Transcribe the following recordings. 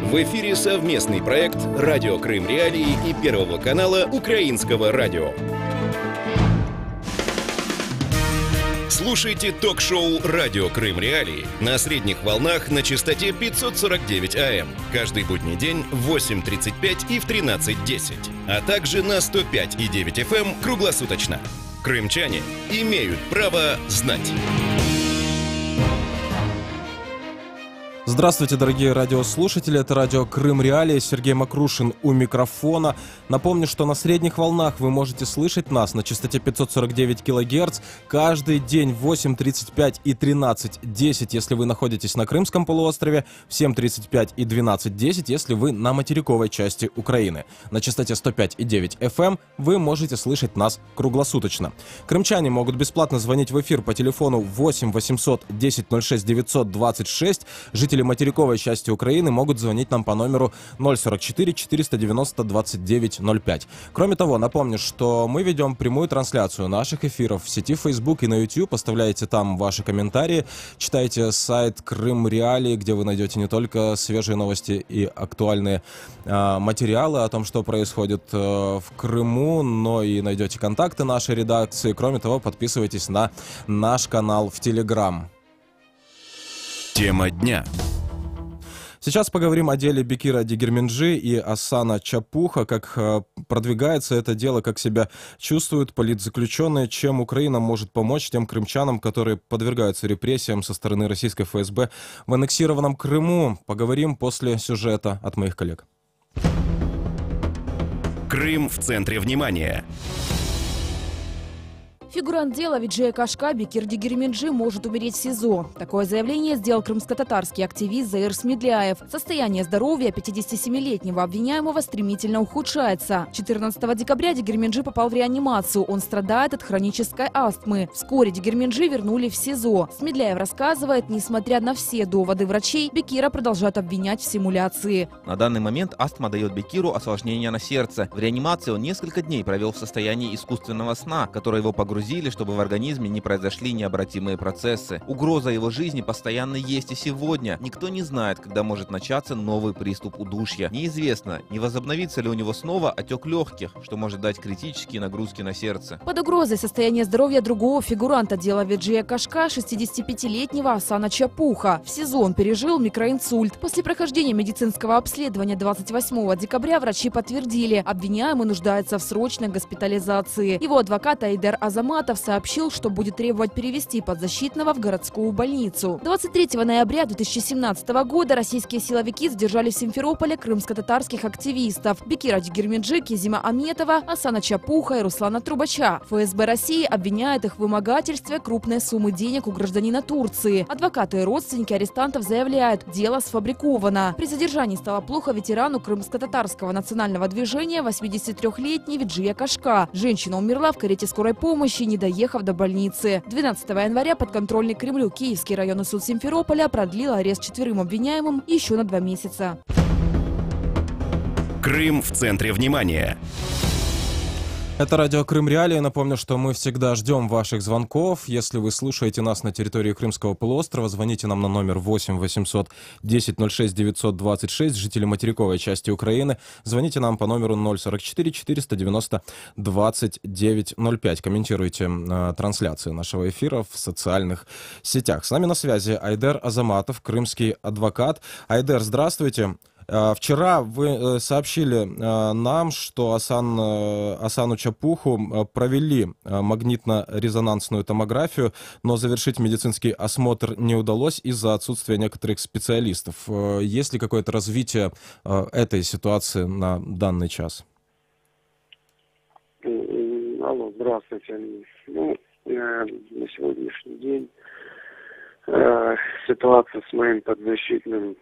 В эфире совместный проект «Радио Крым Реалии» и Первого канала Украинского радио. Слушайте ток-шоу «Радио Крым Реалии» на средних волнах на частоте 549 АМ каждый будний день в 8:35 и в 13:10, а также на 105,9 FM круглосуточно. Крымчане имеют право знать. Здравствуйте, дорогие радиослушатели, это радио Крым Реалии, Сергей Макрушин у микрофона. Напомню, что на средних волнах вы можете слышать нас на частоте 549 кГц каждый день в 8:35 и 13:10, если вы находитесь на Крымском полуострове, в 7:35 и 12:10, если вы на материковой части Украины. На частоте 105,9 FM вы можете слышать нас круглосуточно. Крымчане могут бесплатно звонить в эфир по телефону 8 800 10 06 926, жители материковой части Украины могут звонить нам по номеру 044 490 29 05. Кроме того, напомню, что мы ведем прямую трансляцию наших эфиров в сети Facebook и на YouTube. Оставляйте там ваши комментарии, читайте сайт Крым Реалии, где вы найдете не только свежие новости и актуальные материалы о том, что происходит в Крыму, но и найдете контакты нашей редакции. Кроме того, подписывайтесь на наш канал в Telegram. Тема дня. Сейчас поговорим о деле Бекира Дегерменджи и Асана Чапуха, как продвигается это дело, как себя чувствуют политзаключенные, чем Украина может помочь тем крымчанам, которые подвергаются репрессиям со стороны российской ФСБ в аннексированном Крыму. Поговорим после сюжета от моих коллег. Крым в центре внимания. Фигурант дела Виджея Кашка Бекир Дегерменджи может умереть в СИЗО. Такое заявление сделал крымско-татарский активист Заир Смедляев. Состояние здоровья 57-летнего обвиняемого стремительно ухудшается. 14 декабря Дегерменджи попал в реанимацию. Он страдает от хронической астмы. Вскоре Дегерменджи вернули в СИЗО. Смедляев рассказывает, несмотря на все доводы врачей, Бекира продолжают обвинять в симуляции. На данный момент астма дает Бекиру осложнения на сердце. В реанимации он несколько дней провел в состоянии искусственного сна, который его погрузили, чтобы в организме не произошли необратимые процессы. Угроза его жизни постоянно есть и сегодня. Никто не знает, когда может начаться новый приступ удушья. Неизвестно, не возобновится ли у него снова отек легких, что может дать критические нагрузки на сердце. Под угрозой состояние здоровья другого фигуранта дела Виджея Кашка, 65-летнего Асана Чапуха. В СИЗО он пережил микроинсульт. После прохождения медицинского обследования 28 декабря врачи подтвердили, обвиняемый нуждается в срочной госпитализации. Его адвокат Айдар Азаматов сообщил, что будет требовать перевести подзащитного в городскую больницу. 23 ноября 2017 года российские силовики задержали в Симферополе крымско-татарских активистов Бекира Дегерменджи, Кизима Аметова, Асана Чапуха и Руслана Трубача. ФСБ России обвиняет их в вымогательстве крупной суммы денег у гражданина Турции. Адвокаты и родственники арестантов заявляют, дело сфабриковано. При задержании стало плохо ветерану крымско-татарского национального движения 83-летней Виджея Кашка. Женщина умерла в карете скорой помощи, не доехав до больницы. 12 января подконтрольный Кремлю Киевский районный суд Симферополя продлил арест 4 обвиняемым еще на 2 месяца. Крым в центре внимания. Это радио Крым Реалии. Напомню, что мы всегда ждем ваших звонков. Если вы слушаете нас на территории Крымского полуострова, звоните нам на номер 8 800 10 06 926. Жители материковой части Украины, звоните нам по номеру 044 490 29 05. Комментируйте трансляцию нашего эфира в социальных сетях. С нами на связи Айдар Азаматов, крымский адвокат. Айдар, здравствуйте. Вчера вы сообщили нам, что Асану Чапуху провели магнитно-резонансную томографию, но завершить медицинский осмотр не удалось из-за отсутствия некоторых специалистов. Есть ли какое-то развитие этой ситуации на данный час? Алло, здравствуйте. На сегодняшний день ситуация с моим подзащитным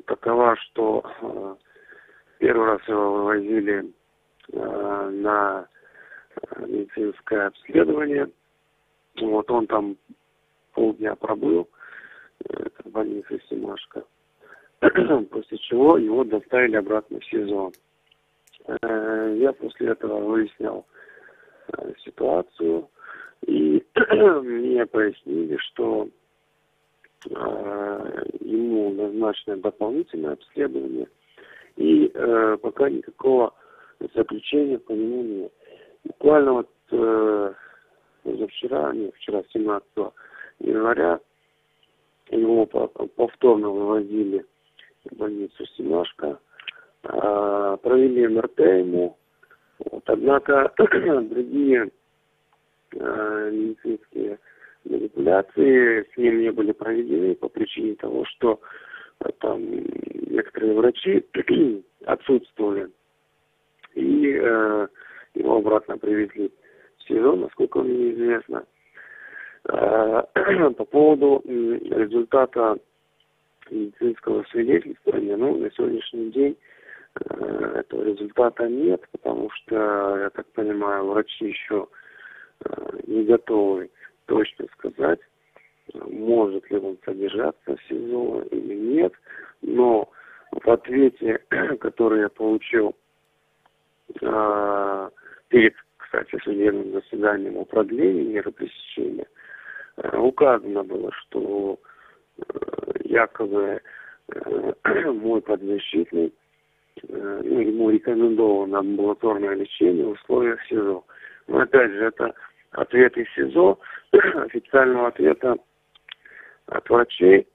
такова, что первый раз его вывозили на медицинское обследование. Вот он там полдня пробыл в больнице Семашко, после чего его доставили обратно в СИЗО. Я после этого выяснял ситуацию, и мне пояснили, что ему назначено дополнительное обследование, и пока никакого заключения по нему нет. Буквально вот вчера, 17 января, его повторно вывозили в больницу Семашко, провели МРТ ему, вот, однако другие медицинские манипуляции с ним не были проведены по причине того, что там некоторые врачи отсутствовали, и его обратно привезли в СИЗО, насколько мне известно. По поводу результата медицинского свидетельствования, на сегодняшний день этого результата нет, потому что, я так понимаю, врачи еще не готовы точно сказать, может ли он содержаться в СИЗО или нет, но в ответе, который я получил перед, кстати, судебным заседанием о продлении меры пресечения, указано было, что якобы мой подзащитный, ему рекомендовано амбулаторное лечение в условиях СИЗО. Но опять же, это ответ из СИЗО, официального ответа от врачей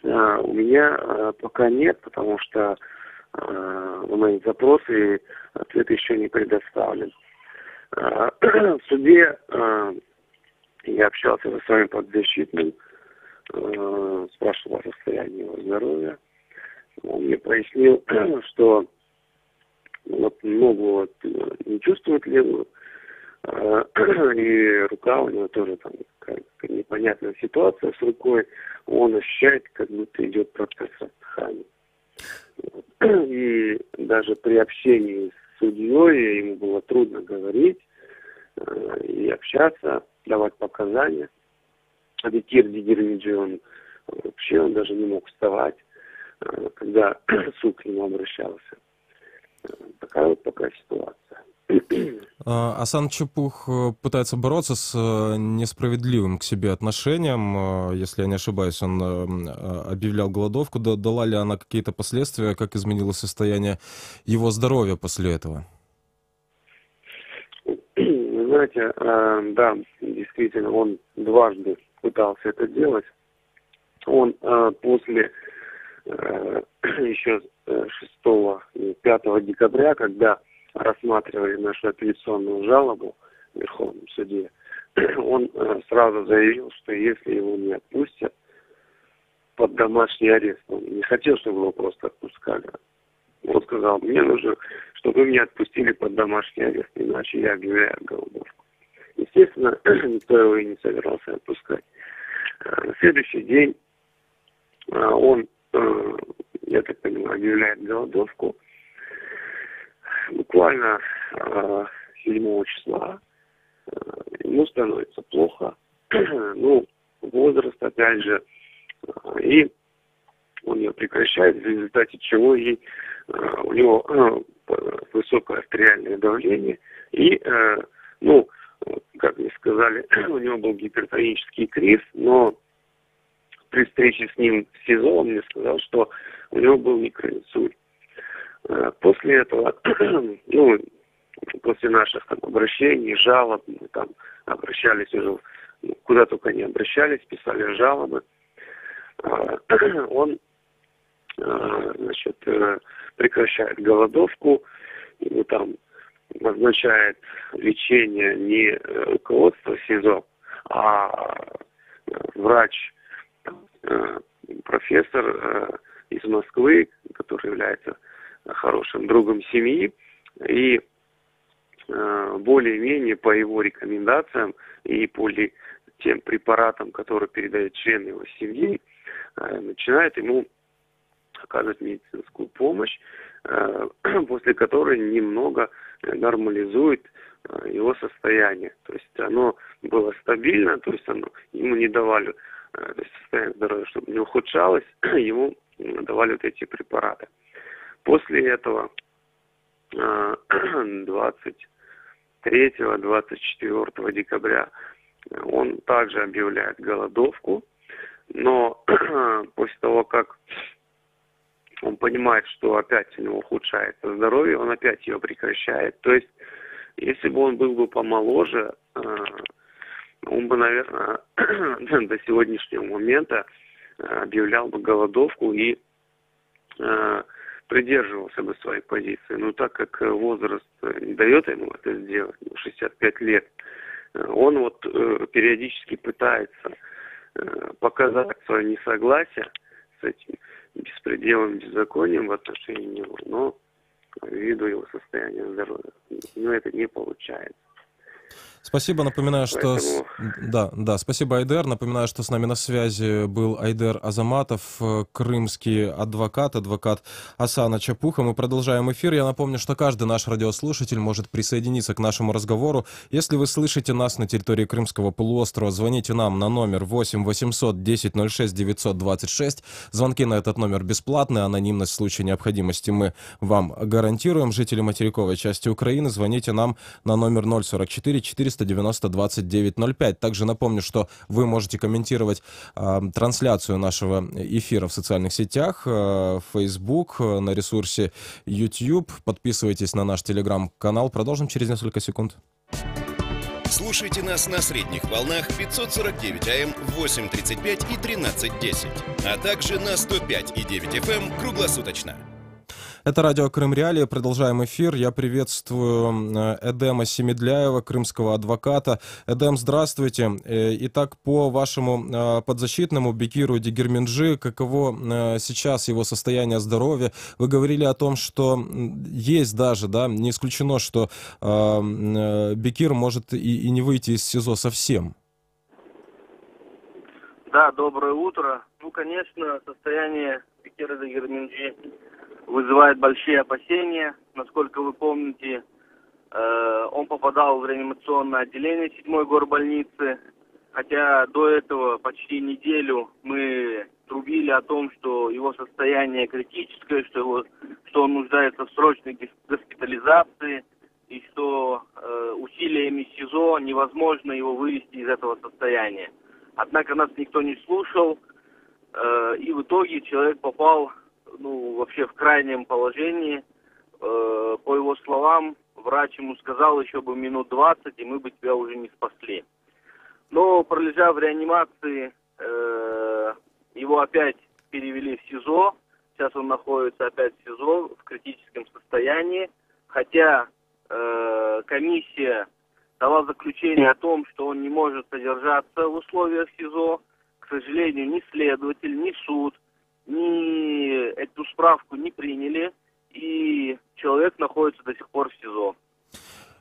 у меня пока нет, потому что на мои запросы ответ еще не предоставлен. В суде я общался со своим подзащитным, спрашивал о состоянии его здоровья. Он мне пояснил, что ногу не чувствует левую, и рука у него тоже там какая-то непонятная ситуация с рукой. Он ощущает, как будто идет процесс раздыхания. И даже при общении с судьей ему было трудно говорить и общаться, давать показания. Абикир Дигермиджи, он даже не мог вставать, когда суд к нему обращался. Такая вот пока ситуация. Асан Чапух пытается бороться с несправедливым к себе отношением. Если я не ошибаюсь, он объявлял голодовку. Дала ли она какие-то последствия? Как изменилось состояние его здоровья после этого? Вы знаете, да, действительно, он дважды пытался это делать. Он после еще 6 и 5 декабря, когда рассматривали нашу апелляционную жалобу в Верховном суде, он сразу заявил, что если его не отпустят под домашний арест, он не хотел, чтобы его просто отпускали. Он сказал, мне нужно, чтобы вы меня отпустили под домашний арест, иначе я объявляю голодовку. Естественно, никто его и не собирался отпускать. На следующий день он, я так понимаю, объявляет голодовку. Буквально 7 числа ему становится плохо. Возраст, опять же, и он ее прекращает, в результате чего у него высокое артериальное давление, и, как мне сказали, у него был гипертонический криз, но при встрече с ним в СИЗО он мне сказал, что у него был микроинсульт. После этого, после наших обращений, жалоб, мы там обращались уже, куда только не обращались, писали жалобы, он, прекращает голодовку, ему там назначает лечение не руководство СИЗО, а врач, профессор из Москвы, который является хорошим другом семьи, и более-менее по его рекомендациям и по тем препаратам, которые передают члены его семьи, начинает ему оказывать медицинскую помощь, после которой немного нормализует его состояние. То есть оно было стабильно, то есть ему не давали состояние здоровья, чтобы не ухудшалось, ему давали вот эти препараты. После этого 23-24 декабря он также объявляет голодовку. Но после того, как он понимает, что опять у него ухудшается здоровье, он опять ее прекращает. То есть, если бы он был бы помоложе, он бы, наверное, до сегодняшнего момента объявлял бы голодовку и придерживался бы своей позиции. Но так как возраст не дает ему это сделать, 65 лет, он вот периодически пытается показать свое несогласие с этим беспределом, беззаконием в отношении него, но ввиду его состояния здоровья, это не получается. Спасибо, напоминаю, что... Да, спасибо, Айдер. Напоминаю, что с нами на связи был Айдер Азаматов, крымский адвокат Асана Чапуха. Мы продолжаем эфир. Я напомню, что каждый наш радиослушатель может присоединиться к нашему разговору. Если вы слышите нас на территории Крымского полуострова, звоните нам на номер 8 800 10 06 926. Звонки на этот номер бесплатные, анонимность в случае необходимости мы вам гарантируем. Жители материковой части Украины, звоните нам на номер 044 490 2905. Также напомню, что вы можете комментировать трансляцию нашего эфира в социальных сетях, Facebook, на ресурсе YouTube. Подписывайтесь на наш телеграм-канал. Продолжим через несколько секунд. Слушайте нас на средних волнах 549 АМ в 8:35 и 13:10, а также на 105,9 FM круглосуточно. Это радио Крым Реалии. Продолжаем эфир. Я приветствую Эдема Семедляева, крымского адвоката. Эдем, здравствуйте. Итак, по вашему подзащитному Бекиру Дегерменджи, каково сейчас его состояние здоровья? Вы говорили о том, что есть даже, да, не исключено, что Бекир может и не выйти из СИЗО совсем. Да, доброе утро. Конечно, состояние Бекира Дегерменджи вызывает большие опасения. Насколько вы помните, он попадал в реанимационное отделение 7-й горбольницы, хотя до этого почти неделю мы трубили о том, что его состояние критическое, что он нуждается в срочной госпитализации и что усилиями СИЗО невозможно его вывести из этого состояния. Однако нас никто не слушал, и в итоге человек попал вообще в крайнем положении. По его словам, врач ему сказал, еще бы минут 20, и мы бы тебя уже не спасли. Но, пролежав в реанимации, его опять перевели в СИЗО. Сейчас он находится опять в СИЗО в критическом состоянии. Хотя комиссия дала заключение о том, что он не может содержаться в условиях СИЗО. К сожалению, ни следователь, ни суд эту справку не приняли, и человек находится до сих пор в СИЗО.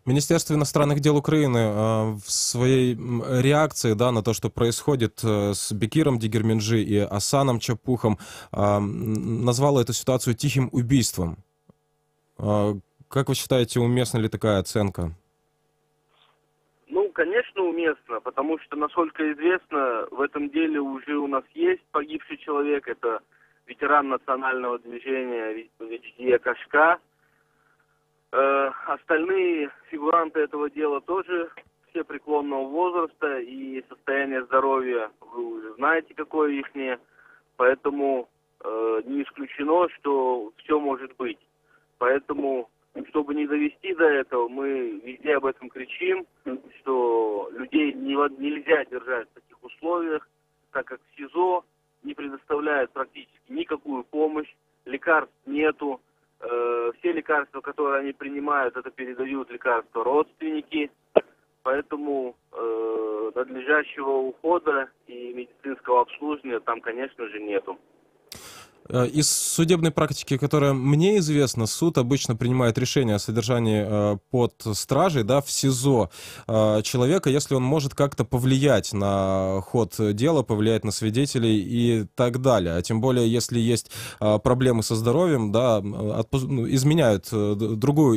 Министерство иностранных дел Украины в своей реакции, да, на то, что происходит с Бекиром Дегерменджи и Асаном Чапухом, назвало эту ситуацию тихим убийством. Как вы считаете, уместна ли такая оценка? Конечно, уместно, потому что, насколько известно, в этом деле уже у нас есть погибший человек. Это ветеран национального движения Ведждия Кашка. Остальные фигуранты этого дела тоже все преклонного возраста, и состояние здоровья вы уже знаете, какое ихнее. Поэтому не исключено, что все может быть. Поэтому, чтобы не довести до этого, мы везде об этом кричим, что людей нельзя держать в таких условиях, так как в СИЗО не предоставляют практически никакую помощь, лекарств нету. Все лекарства, которые они принимают, это передают лекарства родственники. Поэтому надлежащего ухода и медицинского обслуживания там, конечно же, нету. Из судебной практики, которая мне известна, суд обычно принимает решение о содержании под стражей, да, в СИЗО человека, если он может как-то повлиять на ход дела, повлиять на свидетелей и так далее. А тем более, если есть проблемы со здоровьем, да,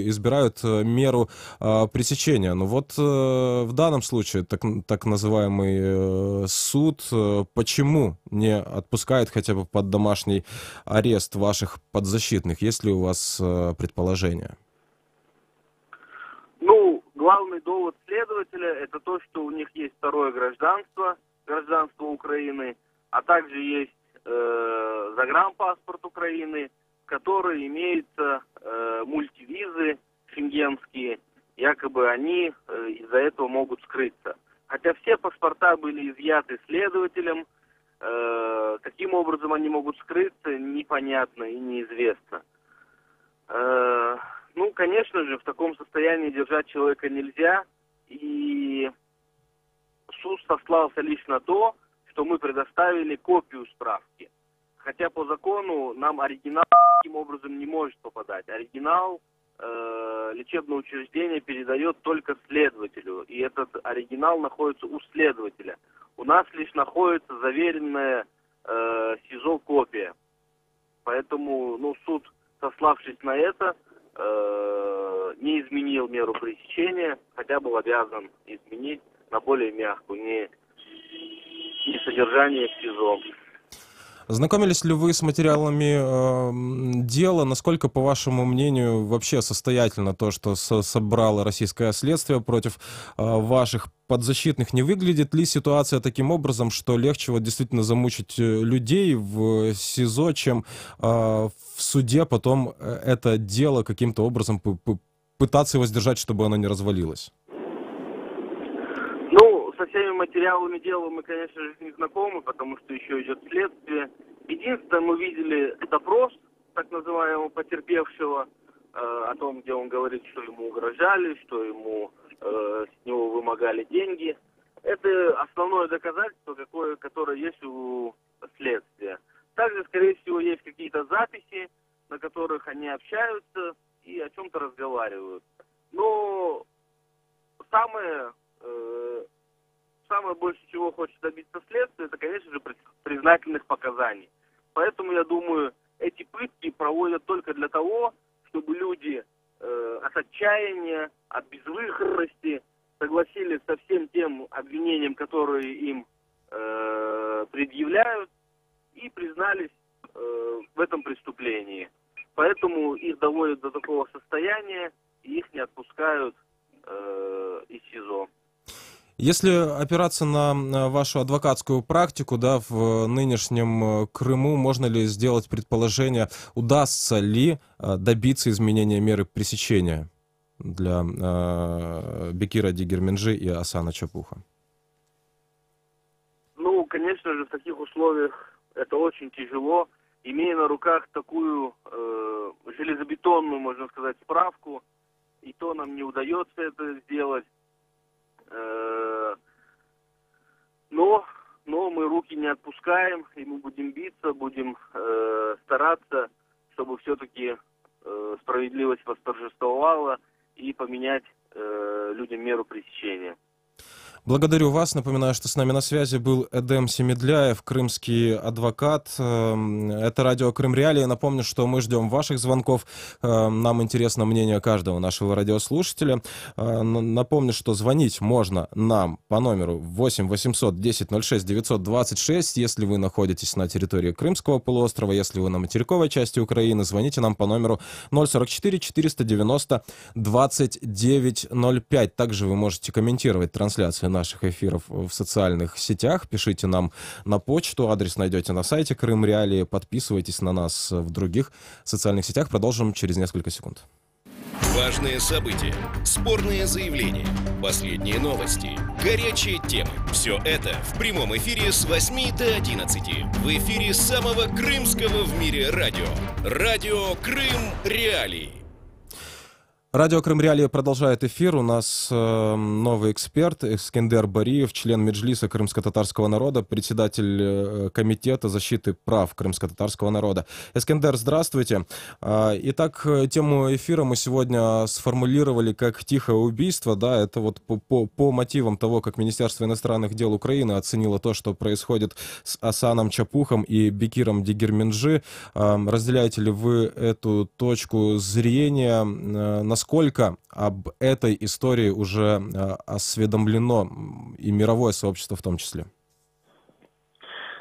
избирают меру пресечения. Но вот в данном случае так называемый суд почему не отпускает хотя бы под домашний арест ваших подзащитных? Есть ли у вас предположения? Главный довод следователя — это то, что у них есть второе гражданство Украины, а также есть загранпаспорт Украины, в которой имеются мультивизы шенгенские, якобы они из-за этого могут скрыться. Хотя все паспорта были изъяты следователем, каким образом они могут скрыться, непонятно и неизвестно. Ну, конечно же, в таком состоянии держать человека нельзя, и суд сослался лишь на то, что мы предоставили копию справки. Хотя по закону нам оригинал таким образом не может попадать. Оригинал лечебное учреждение передает только следователю, и этот оригинал находится у следователя. У нас лишь находится заверенная СИЗО копия. Поэтому, ну, суд, сославшись на это, не изменил меру пресечения, хотя был обязан изменить на более мягкую, не содержание в СИЗО. Знакомились ли вы с материалами дела? Насколько, по вашему мнению, вообще состоятельно то, что собрало российское следствие против ваших подзащитных? Не выглядит ли ситуация таким образом, что легче вот действительно замучить людей в СИЗО, чем в суде потом это дело каким-то образом пытаться его сдержать, чтобы оно не развалилось? Ну, со всеми материалами дела мы, конечно же, не знакомы, потому что еще идет следствие. Единственное, мы видели допрос так называемого потерпевшего, о том, где он говорит, что ему угрожали, что ему с него вымогали деньги. Это основное доказательство, которое есть у следствия. Также, скорее всего, есть какие-то записи, на которых они общаются и о чем-то разговаривают. Но самое больше, чего хочет добиться следствие, это, конечно же, признательных показаний. Поэтому, я думаю, эти пытки проводят только для того, чтобы люди от отчаяния, от безвыходности согласились со всем тем обвинением, которые им предъявляют, и признались в этом преступлении. Поэтому их доводят до такого состояния, и их не отпускают из СИЗО. Если опираться на вашу адвокатскую практику, да, в нынешнем Крыму, можно ли сделать предположение, удастся ли добиться изменения меры пресечения для Бекира Дигирменджи и Асана Чапуха? Ну, конечно же, в таких условиях это очень тяжело. Имея на руках такую железобетонную, можно сказать, справку, и то нам не удается это сделать. Но мы руки не отпускаем, и мы будем биться, будем стараться, чтобы все-таки справедливость восторжествовала и поменять людям меру пресечения. Благодарю вас. Напоминаю, что с нами на связи был Эдем Семедляев, крымский адвокат. Это радио Крым Реалии. Напомню, что мы ждем ваших звонков. Нам интересно мнение каждого нашего радиослушателя. Напомню, что звонить можно нам по номеру 8 800 10 06 926. Если вы находитесь на территории Крымского полуострова, если вы на материковой части Украины, звоните нам по номеру 044 490 2905. Также вы можете комментировать трансляцию наших эфиров в социальных сетях. Пишите нам на почту. Адрес найдете на сайте Крым Реалии. Подписывайтесь на нас в других социальных сетях. Продолжим через несколько секунд. Важные события, спорные заявления, последние новости, горячие темы. Все это в прямом эфире с 8 до 11. В эфире самого крымского в мире радио. Радио Крым Реалии. Радио Крым Реалии продолжает эфир. У нас новый эксперт Эскендер Бариев, член Меджлиса крымско-татарского народа, председатель Комитета защиты прав крымско-татарского народа. Эскендер, здравствуйте. Итак, тему эфира мы сегодня сформулировали как «тихое убийство». Да, это вот по мотивам того, как Министерство иностранных дел Украины оценило то, что происходит с Асаном Чапухом и Бекиром Дигирменджи. Разделяете ли вы эту точку зрения? Насколько об этой истории уже осведомлено и мировое сообщество в том числе?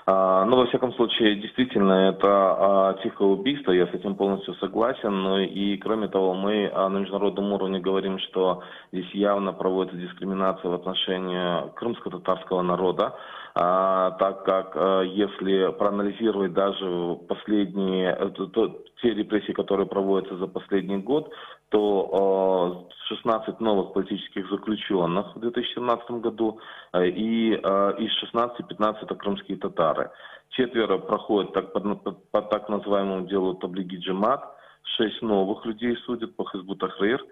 Ну, во всяком случае, действительно, это тихое убийство, я с этим полностью согласен. Ну и, кроме того, мы на международном уровне говорим, что здесь явно проводится дискриминация в отношении крымско-татарского народа, так как если проанализировать даже те репрессии, которые проводятся за последний год, то 16 новых политических заключенных в 2017 году, и из 16 15 это крымские татары. 4 проходят по так называемому делу Таблиги Джемат, 6 новых людей судят по Хизбут Тахрир,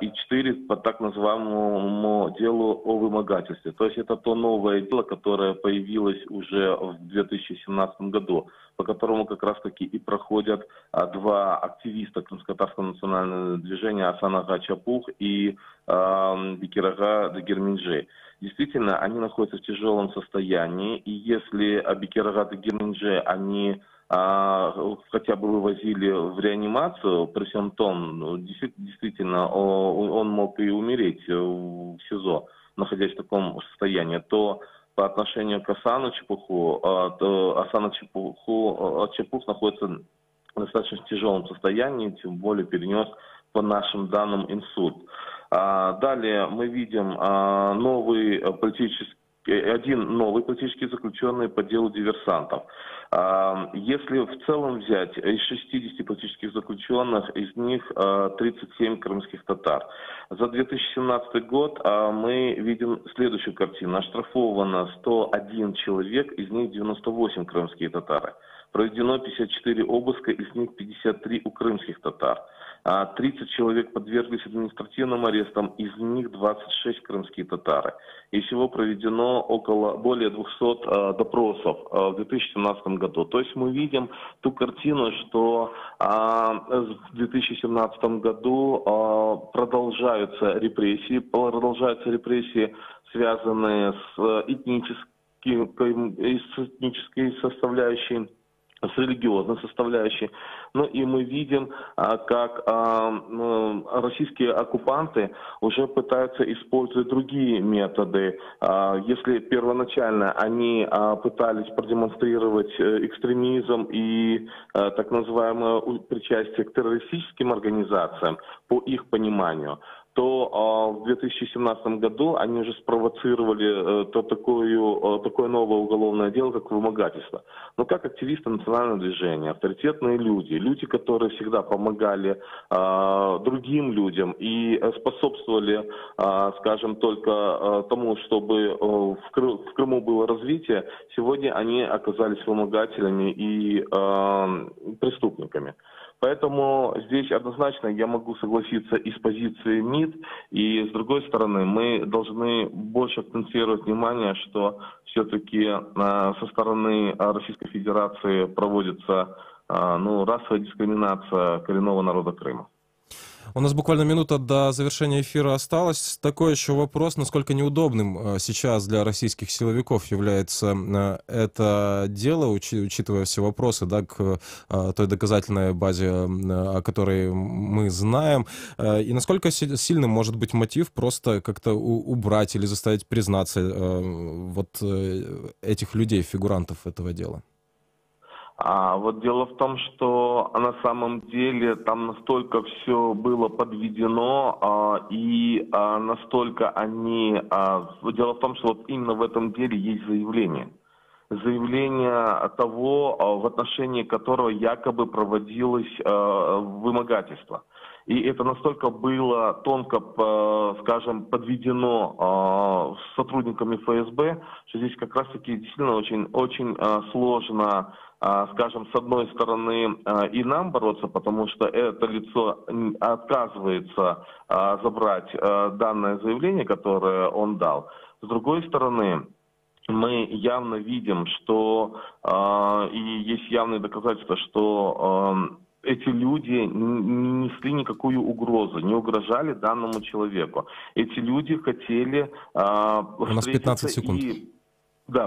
и 4 по так называемому делу о вымогательстве. То есть это то новое дело, которое появилось уже в 2017 году, по которому как раз таки и проходят 2 активиста Крымско-татарского национального движения Асан Ага Чапух и Бекир Ага Дагерменджи. Действительно, они находятся в тяжелом состоянии, и если Бекир Ага Дагерменджи они хотя бы вывозили в реанимацию, при всем том, действительно, он мог и умереть в СИЗО, находясь в таком состоянии, то по отношению к Асану Чапуху, Чапух находится в достаточно тяжелом состоянии, тем более перенес, по нашим данным, инсульт. Далее мы видим один новый политический заключенный по делу диверсантов. Если в целом взять из 60 политических заключенных, из них 37 крымских татар. За 2017 год мы видим следующую картину. Оштрафовано 101 человек, из них 98 крымские татары. Проведено 54 обыска, из них 53 у крымских татар. 30 человек подверглись административным арестам, из них 26 крымские татары. И всего проведено более 200 допросов в 2017 году. То есть мы видим ту картину, что в 2017 году продолжаются репрессии, связанные с этнической составляющей, с религиозной составляющей. Ну и мы видим, как российские оккупанты уже пытаются использовать другие методы. Если первоначально они пытались продемонстрировать экстремизм и так называемое причастие к террористическим организациям, по их пониманию, то в 2017 году они уже спровоцировали такое новое уголовное дело, как вымогательство. Но как активисты национального движения, авторитетные люди, которые всегда помогали другим людям и способствовали, скажем, только тому, чтобы в Крыму было развитие, сегодня они оказались вымогателями и преступниками. Поэтому здесь однозначно я могу согласиться и с позицией МИД, и с другой стороны мы должны больше акцентировать внимание, что все-таки со стороны Российской Федерации проводится расовая дискриминация коренного народа Крыма. У нас буквально минута до завершения эфира осталось. Такой еще вопрос, насколько неудобным сейчас для российских силовиков является это дело, учитывая все вопросы, да, к той доказательной базе, о которой мы знаем, и насколько сильным может быть мотив просто как-то убрать или заставить признаться этих людей, фигурантов этого дела? Вот дело в том, что на самом деле там настолько все было подведено, и настолько они... Дело в том, что вот именно в этом деле есть заявление. Заявление того, в отношении которого якобы проводилось вымогательство. И это настолько было тонко, скажем, подведено сотрудниками ФСБ, что здесь как раз-таки действительно очень сложно, скажем, с одной стороны и нам бороться, потому что это лицо отказывается забрать данное заявление, которое он дал. С другой стороны, мы явно видим, что и есть явные доказательства, что эти люди не несли никакую угрозу, не угрожали данному человеку. Эти люди хотели у нас 15 секунд.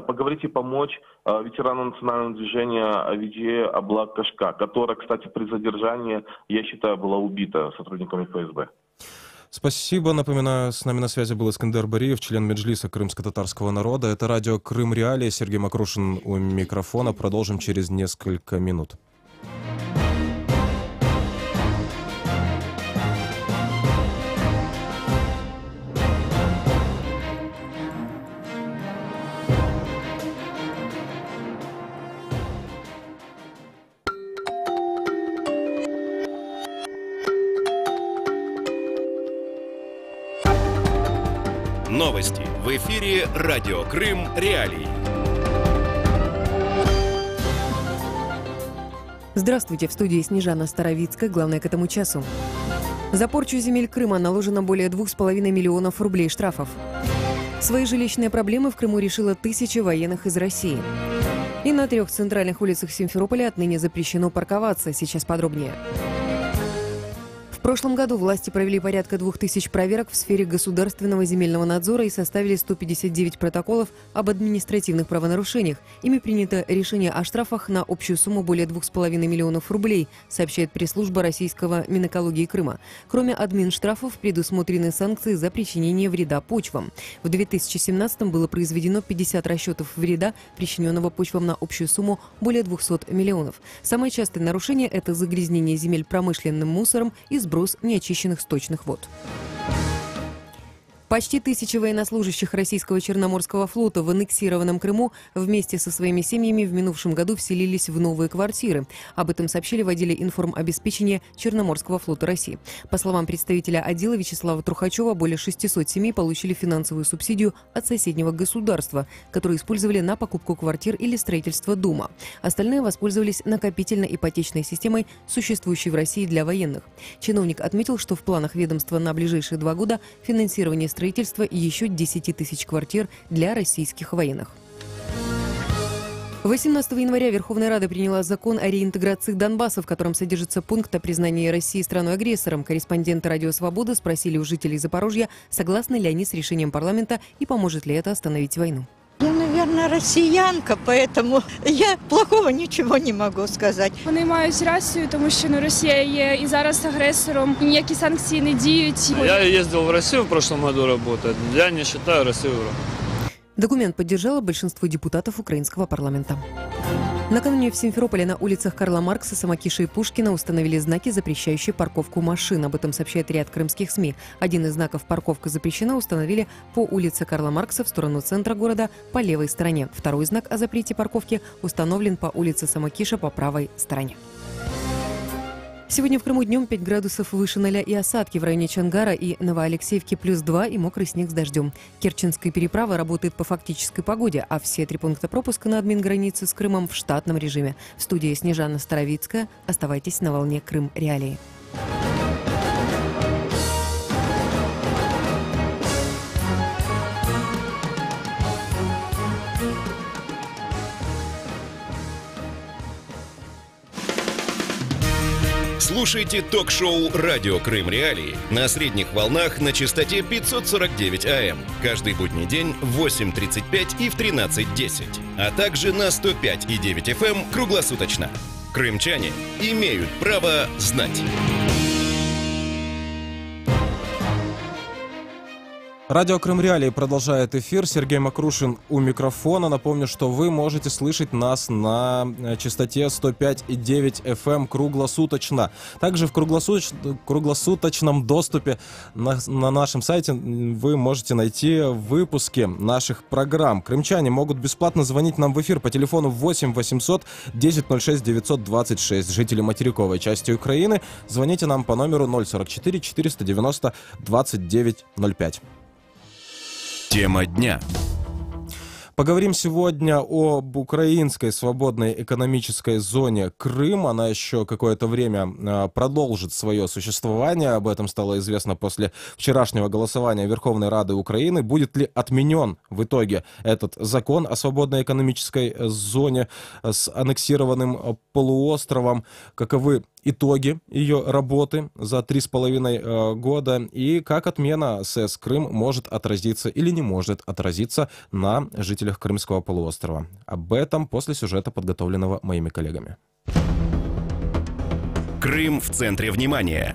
Поговорить и помочь ветерану национального движения Виджи Аблак Кашка, которая, кстати, при задержании, я считаю, была убита сотрудниками ФСБ. Спасибо. Напоминаю, с нами на связи был Искандер Бариев, член Меджлиса крымско-татарского народа. Это радио «Крым Реалии». Сергей Макрушин у микрофона. Продолжим через несколько минут. Новости. В эфире радио «Крым Реалии». Здравствуйте, в студии Снежана Старовицкая. Главное к этому часу. За порчу земель Крыма наложено более 2,5 миллионов рублей штрафов. Свои жилищные проблемы в Крыму решило 1000 военных из России. И на 3 центральных улицах Симферополя отныне запрещено парковаться. Сейчас подробнее. В прошлом году власти провели порядка 2000 проверок в сфере государственного земельного надзора и составили 159 протоколов об административных правонарушениях. Ими принято решение о штрафах на общую сумму более 2,5 миллионов рублей, сообщает пресс-служба российского Минэкологии Крыма. Кроме админштрафов, предусмотрены санкции за причинение вреда почвам. В 2017-м было произведено 50 расчетов вреда, причиненного почвам на общую сумму более 200 миллионов. Самое частое нарушение – это загрязнение земель промышленным мусором и сброс неочищенных сточных вод. Почти 1000 военнослужащих российского Черноморского флота в аннексированном Крыму вместе со своими семьями в минувшем году вселились в новые квартиры. Об этом сообщили в отделе информобеспечения Черноморского флота России. По словам представителя отдела Вячеслава Трухачева, более 600 семей получили финансовую субсидию от соседнего государства, которую использовали на покупку квартир или строительство дома. Остальные воспользовались накопительно-ипотечной системой, существующей в России для военных. Чиновник отметил, что в планах ведомства на ближайшие 2 года финансирование строительства и еще 10 тысяч квартир для российских военных. 18 января Верховная Рада приняла закон о реинтеграции Донбасса, в котором содержится пункт о признании России страной-агрессором. Корреспонденты «Радио Свобода» спросили у жителей Запорожья, согласны ли они с решением парламента и поможет ли это остановить войну. Я, наверное, россиянка, поэтому я плохого нічого не можу сказати. Вони мають рацію, тому що Росія є і зараз агресором, і ніякі санкції не діють. Я ездил в Россию в прошлом году работать. Я не считаю Россию врагом. Документ поддержало большинство депутатов украинского парламента. Накануне в Симферополе на улицах Карла Маркса, Самокиша и Пушкина установили знаки, запрещающие парковку машин. Об этом сообщает ряд крымских СМИ. Один из знаков «Парковка запрещена» установили по улице Карла Маркса в сторону центра города по левой стороне. Второй знак о запрете парковки установлен по улице Самокиша по правой стороне. Сегодня в Крыму днем 5 градусов выше 0 и осадки в районе Чонгара и Новоалексеевки +2 и мокрый снег с дождем. Керченская переправа работает по фактической погоде, а все 3 пункта пропуска на админгранице с Крымом в штатном режиме. В студии Снежана Старовицкая. Оставайтесь на волне Крым Реалии. Слушайте ток-шоу «Радио Крым Реалии» на средних волнах на частоте 549 АМ. Каждый будний день в 8:35 и в 13:10. А также на 105,9 FM круглосуточно. Крымчане имеют право знать. Радио «Крым Реалии» продолжает эфир. Сергей Макрушин у микрофона. Напомню, что вы можете слышать нас на частоте 105,9 FM круглосуточно. Также в круглосуточном доступе на нашем сайте вы можете найти выпуски наших программ. Крымчане могут бесплатно звонить нам в эфир по телефону 8 800 10 06 926. Жители материковой части Украины, звоните нам по номеру 044 490 2905. Тема дня. Поговорим сегодня об украинской свободной экономической зоне Крым. Она еще какое-то время продолжит свое существование. Об этом стало известно после вчерашнего голосования Верховной Рады Украины. Будет ли отменен в итоге этот закон о свободной экономической зоне с аннексированным полуостровом? Каковы итоги ее работы за 3,5 года и как отмена СС Крым может отразиться или не может отразиться на жителях Крымского полуострова. Об этом после сюжета, подготовленного моими коллегами. Крым в центре внимания.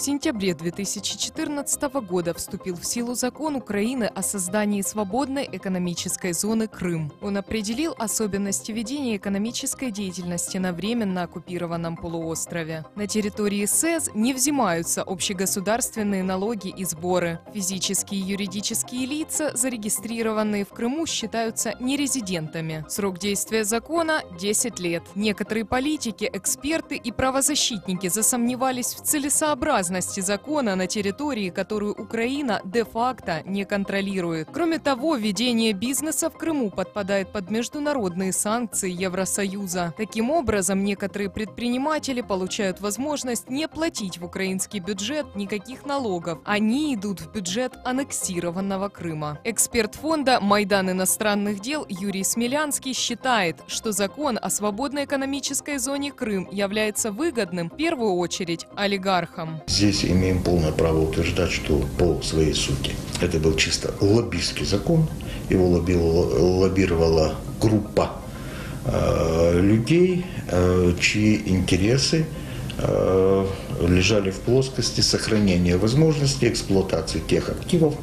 В сентябре 2014 года вступил в силу закон Украины о создании свободной экономической зоны Крым. Он определил особенности ведения экономической деятельности на временно оккупированном полуострове. На территории СЭЗ не взимаются общегосударственные налоги и сборы. Физические и юридические лица, зарегистрированные в Крыму, считаются нерезидентами. Срок действия закона – 10 лет. Некоторые политики, эксперты и правозащитники засомневались в целесообразности закона на территории, которую Украина де-факто не контролирует. Кроме того, ведение бизнеса в Крыму подпадает под международные санкции Евросоюза. Таким образом, некоторые предприниматели получают возможность не платить в украинский бюджет никаких налогов. Они идут в бюджет аннексированного Крыма. Эксперт фонда «Майдан иностранных дел» Юрий Смелянский считает, что закон о свободной экономической зоне Крым является выгодным в первую очередь олигархам. Здесь имеем полное право утверждать, что по своей сути это был чисто лоббистский закон. Его лоббировала группа людей, чьи интересы лежали в плоскости сохранения возможности эксплуатации тех активов,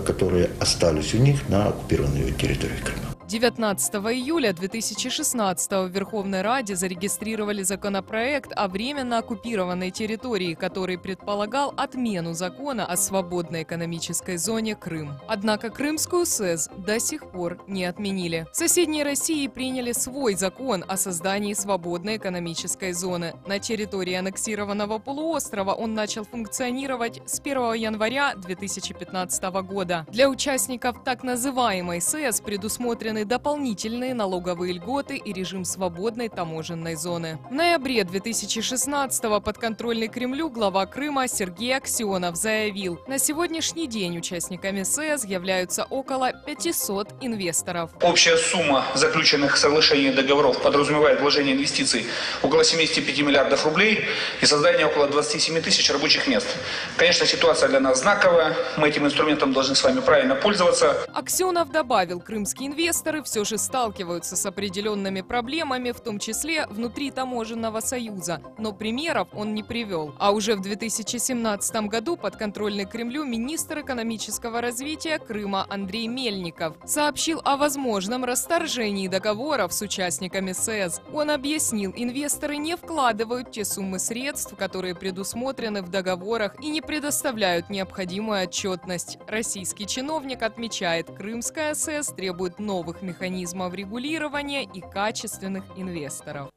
которые остались у них на оккупированной территории Крыма. 19 июля 2016 в Верховной Раде зарегистрировали законопроект о временно оккупированной территории, который предполагал отмену закона о свободной экономической зоне Крым. Однако Крымскую СЭЗ до сих пор не отменили. В соседней России приняли свой закон о создании свободной экономической зоны. На территории аннексированного полуострова он начал функционировать с 1 января 2015 года. Для участников так называемой СЭЗ предусмотрены дополнительные налоговые льготы и режим свободной таможенной зоны. В ноябре 2016-го подконтрольный Кремлю глава Крыма Сергей Аксенов заявил, на сегодняшний день участниками СЭЗ являются около 500 инвесторов. Общая сумма заключенных соглашений и договоров подразумевает вложение инвестиций около 75 миллиардов рублей и создание около 27 тысяч рабочих мест. Конечно, ситуация для нас знаковая, мы этим инструментом должны с вами правильно пользоваться. Аксенов добавил, крымские инвесторы все же сталкиваются с определенными проблемами, в том числе внутри таможенного союза, но примеров он не привел. А уже в 2017 году подконтрольный Кремлю министр экономического развития Крыма Андрей Мельников сообщил о возможном расторжении договоров с участниками СЭЗ. Он объяснил, инвесторы не вкладывают те суммы средств, которые предусмотрены в договорах, и не предоставляют необходимую отчетность. Российский чиновник отмечает, Крымская СЭЗ требует новых механизмов регулирования и качественных инвесторов.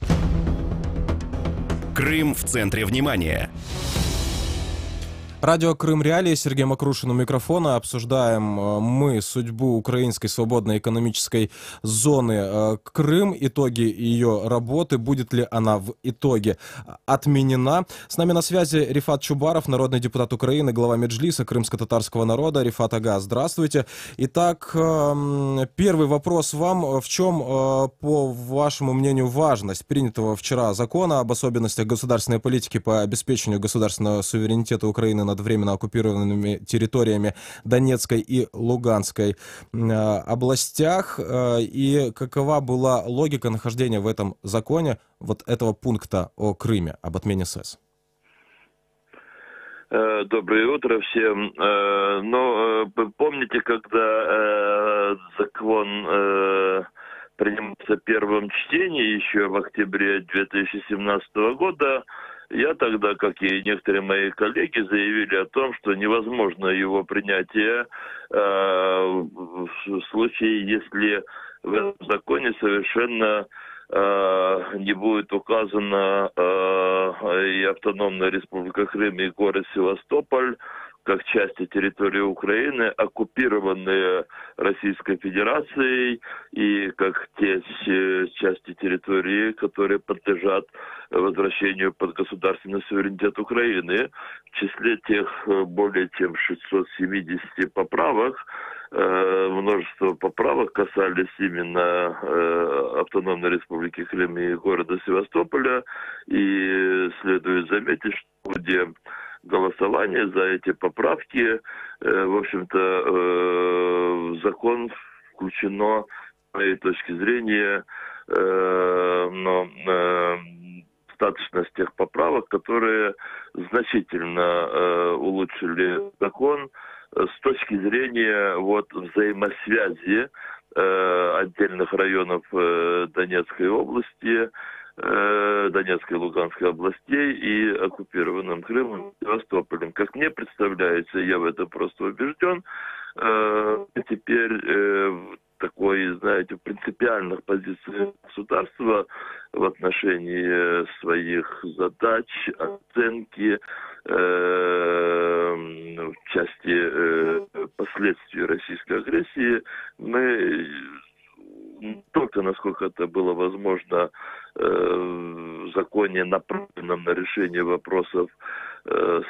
Крым в центре внимания. Радио «Крым Реалии», Сергей Макрушин у микрофона. Обсуждаем мы судьбу украинской свободной экономической зоны Крым, итоги ее работы, будет ли она в итоге отменена. С нами на связи Рифат Чубаров, народный депутат Украины, глава Меджлиса крымско-татарского народа. Рифат ага, здравствуйте. Итак, первый вопрос вам. В чем, по вашему мнению, важность принятого вчера закона об особенностях государственной политики по обеспечению государственного суверенитета Украины над временно оккупированными территориями Донецкой и Луганской областях, и какова была логика нахождения в этом законе вот этого пункта о Крыме, об отмене СЭЗ? Доброе утро всем. Помните, когда закон принимался в первом чтении еще в октябре 2017 года, я тогда, как и некоторые мои коллеги, заявили о том, что невозможно его принятие в случае, если в этом законе совершенно не будет указана и Автономная Республика Крым, и город Севастополь, как части территории Украины, оккупированные Российской Федерацией, и как те части территории, которые подлежат возвращению под государственный суверенитет Украины. В числе тех более чем 670 поправок, множество поправок касались именно Автономной Республики Крым и города Севастополя, и следует заметить, что в ходе голосование за эти поправки, в общем-то, в закон включено, с моей точки зрения, достаточно тех поправок, которые значительно улучшили закон с точки зрения взаимосвязи отдельных районов Донецкой области, Донецкой и Луганской областей и оккупированным Крымом и Севастополем. Как мне представляется, я в этом просто убежден, теперь такой, знаете, принципиальных позиций государства в отношении своих задач, оценки, в части последствий российской агрессии, мы только насколько это было возможно в законе, направленном на решение вопросов,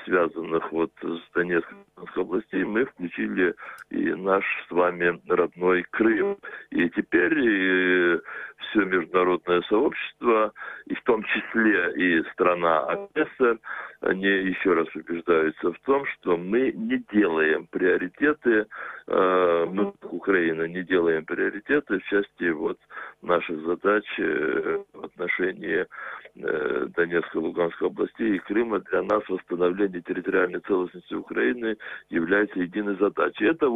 связанных с Донецкой областью, мы включили и наш с вами родной Крым. И теперь все международное сообщество, и в том числе и страна-агрессор, они еще раз убеждаются в том, что мы не делаем приоритеты, мы, Украина, не делаем приоритеты в части наших задач в отношении Донецкой, Луганской областей и Крыма. Для нас восстановление территориальной целостности Украины является единой задачей. Это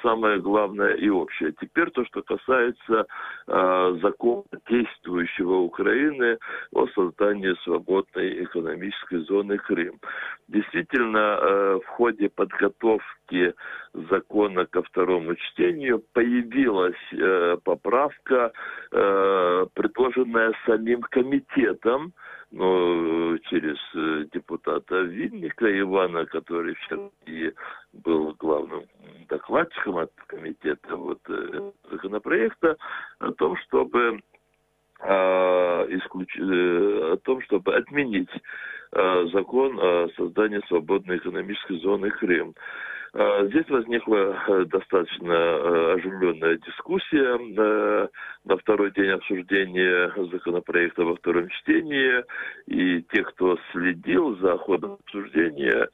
самое главное и общее. Теперь то, что касается закона действующего Украины о создании свободной экономической зоны Крым. Действительно, в ходе подготовки закона ко второму чтению появилась поправка, предложенная самим комитетом, через депутата Винника Ивана, который вчера и был главным докладчиком от комитета законопроекта, о том, чтобы отменить закон о создании свободной экономической зоны Крым. Здесь возникла достаточно оживленная дискуссия на второй день обсуждения законопроекта во втором чтении. И те, кто следил за ходом обсуждения,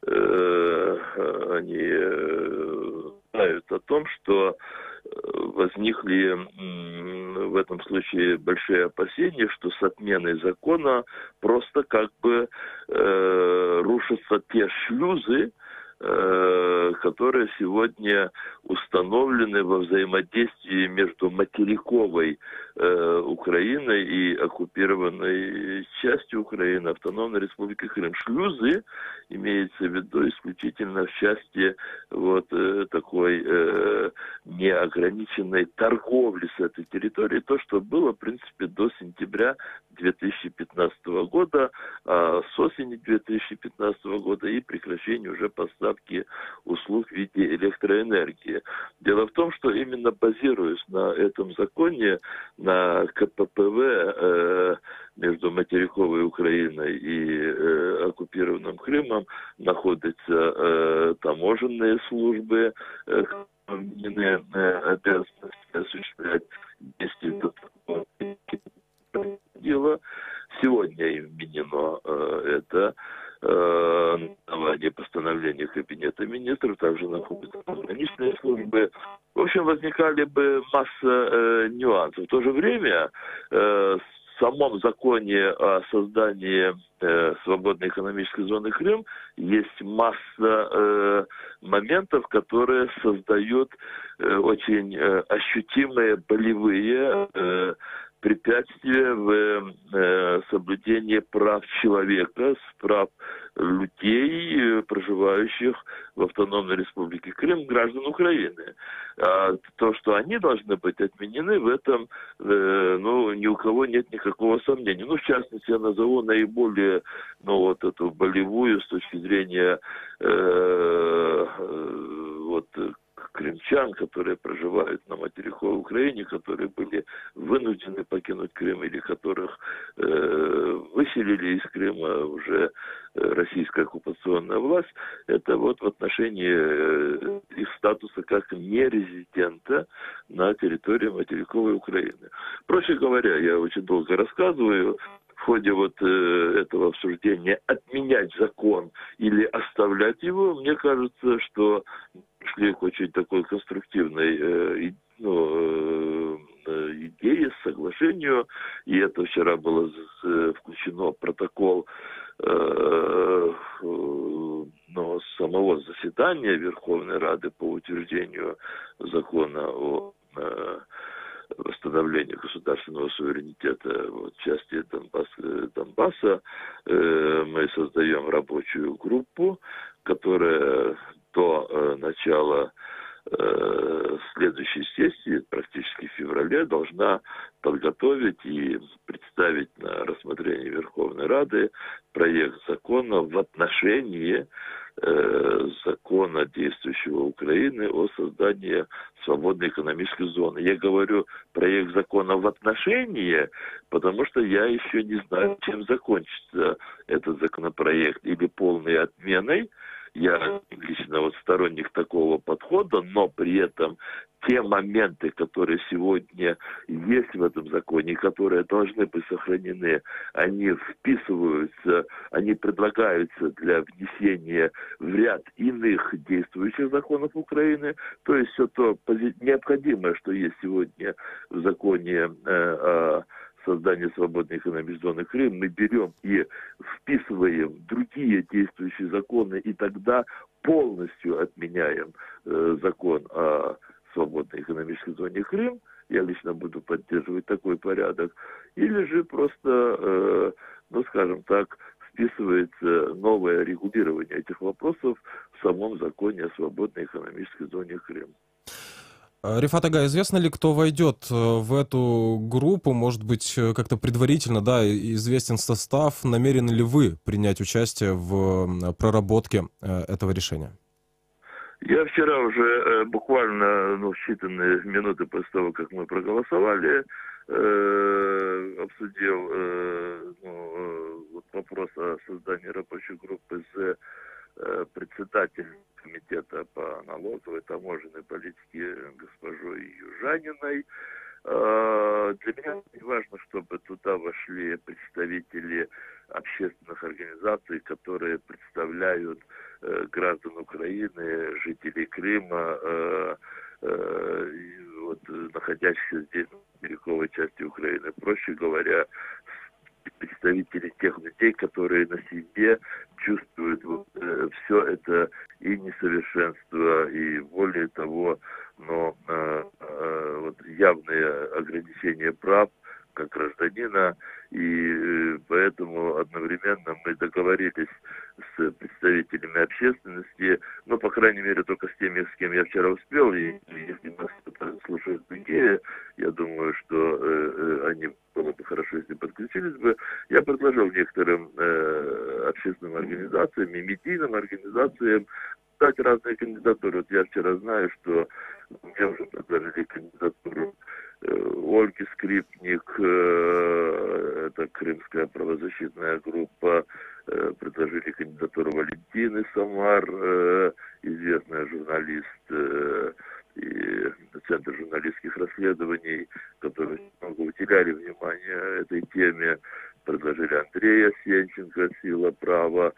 они знают о том, что возникли в этом случае большие опасения, что с отменой закона просто рушатся те шлюзы, которые сегодня установлены во взаимодействии между материковой Украиной и оккупированной частью Украины, Автономной Республикой Крым. Шлюзы имеется в виду исключительно в части такой неограниченной торговли с этой территорией, то, что было, в принципе, до сентября 2015 года, а с осени 2015 года и прекращение уже поставки услуг в виде электроэнергии. Дело в том, что именно базируясь на этом законе, на КППВ между материковой Украиной и оккупированным Крымом находятся таможенные службы, которые обязаны осуществлять действия дела. Сегодня им вменено это на основании постановления Кабинета министров, также находятся пограничные службы. В общем, возникали бы масса нюансов. В то же время в самом законе о создании свободной экономической зоны Крым есть масса моментов, которые создают очень ощутимые болевые препятствия в соблюдении прав человека, прав людей, проживающих в Автономной Республике Крым, граждан Украины. А то, что они должны быть отменены, в этом ни у кого нет никакого сомнения. В частности, я назову наиболее эту болевую с точки зрения крымчан, которые проживают на материковой Украине, которые были вынуждены покинуть Крым или которых выселили из Крыма уже российская оккупационная власть, это в отношении их статуса как нерезидента на территории материковой Украины. Проще говоря, я очень долго рассказываю, в ходе этого обсуждения отменять закон или оставлять его, мне кажется, что шли к очень такой конструктивной идее, соглашению, и это вчера было включено в протокол самого заседания Верховной Рады по утверждению закона о восстановлении государственного суверенитета в части Донбасса. Мы создаем рабочую группу, которая до начала следующей сессии, практически в феврале, должна подготовить и представить на рассмотрение Верховной Рады проект закона в отношении закона действующего Украины о создании свободной экономической зоны. Я говорю проект закона в отношении, потому что я еще не знаю, чем закончится этот законопроект, или полной отменой. Я лично сторонник такого подхода, но при этом те моменты, которые сегодня есть в этом законе, которые должны быть сохранены, они вписываются, они предлагаются для внесения в ряд иных действующих законов Украины. То есть все то необходимое, что есть сегодня в законе о создании свободной экономической зоны Крым, мы берем и вписываем в другие действующие законы, и тогда полностью отменяем закон о свободной экономической зоне Крым. Я лично буду поддерживать такой порядок. Или же просто, скажем так, вписывается новое регулирование этих вопросов в самом законе о свободной экономической зоне Крым. Рифат Ага, известно ли, кто войдет в эту группу? Может быть, как-то предварительно, известен состав? Намерены ли вы принять участие в проработке этого решения? Я вчера уже буквально считанные минуты после того, как мы проголосовали, обсудил вопрос о создании рабочей группы с председателем комитета по налоговой таможенной политике госпожой Южаниной. Для меня очень важно, чтобы туда вошли представители общественных организаций, которые представляют граждан Украины, жителей Крыма, находящихся здесь, в береговой части Украины. Проще говоря, представители тех людей, которые на себе чувствуют все это и несовершенство, и более того, явные ограничения прав как гражданина, и поэтому одновременно мы договорились с представителями общественности, по крайней мере, только с теми, с кем я вчера успел, и если нас слушают другие, я думаю, что они было бы хорошо, если подключились бы. Я предложил некоторым общественным организациям и медийным организациям дать разные кандидатуры. Я вчера знаю, что мне уже предложили кандидатуру Ольги Скрипник, это крымская правозащитная группа, предложили кандидатуру Валентины Самар, известная журналист и Центр журналистских расследований, которые много уделяли внимания этой теме, предложили Андрея Сенченко, «Сила права»,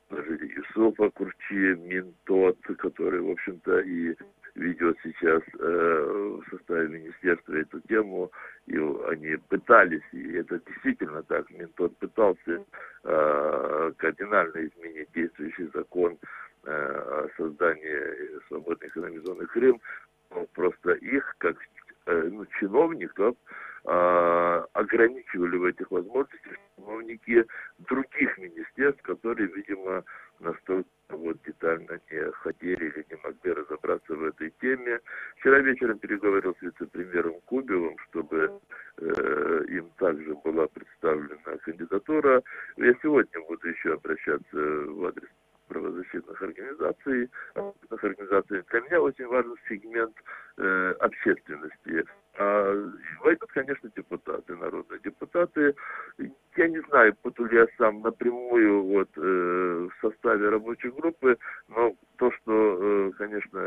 предложили Юсуфа Курчи, Минтот, который, в общем-то, и ведет сейчас в составе министерства эту тему, и они пытались, и это действительно так, Минтот пытался кардинально изменить действующий закон о создании свободной экономической зоны Крым, но просто их, как чиновников, ограничивали в этих возможностях чиновники других министерств, которые, видимо, настолько детально не хотели или не могли разобраться в этой теме. Вчера вечером переговорил с вице-премьером Кубевым, чтобы им также была представлена кандидатура. Я сегодня буду еще обращаться в адрес правозащитных организаций. Для меня очень важен сегмент общественности. Войдут, конечно, депутаты, народные депутаты. Я не знаю, буду ли я сам напрямую в составе рабочей группы, но то, что, конечно,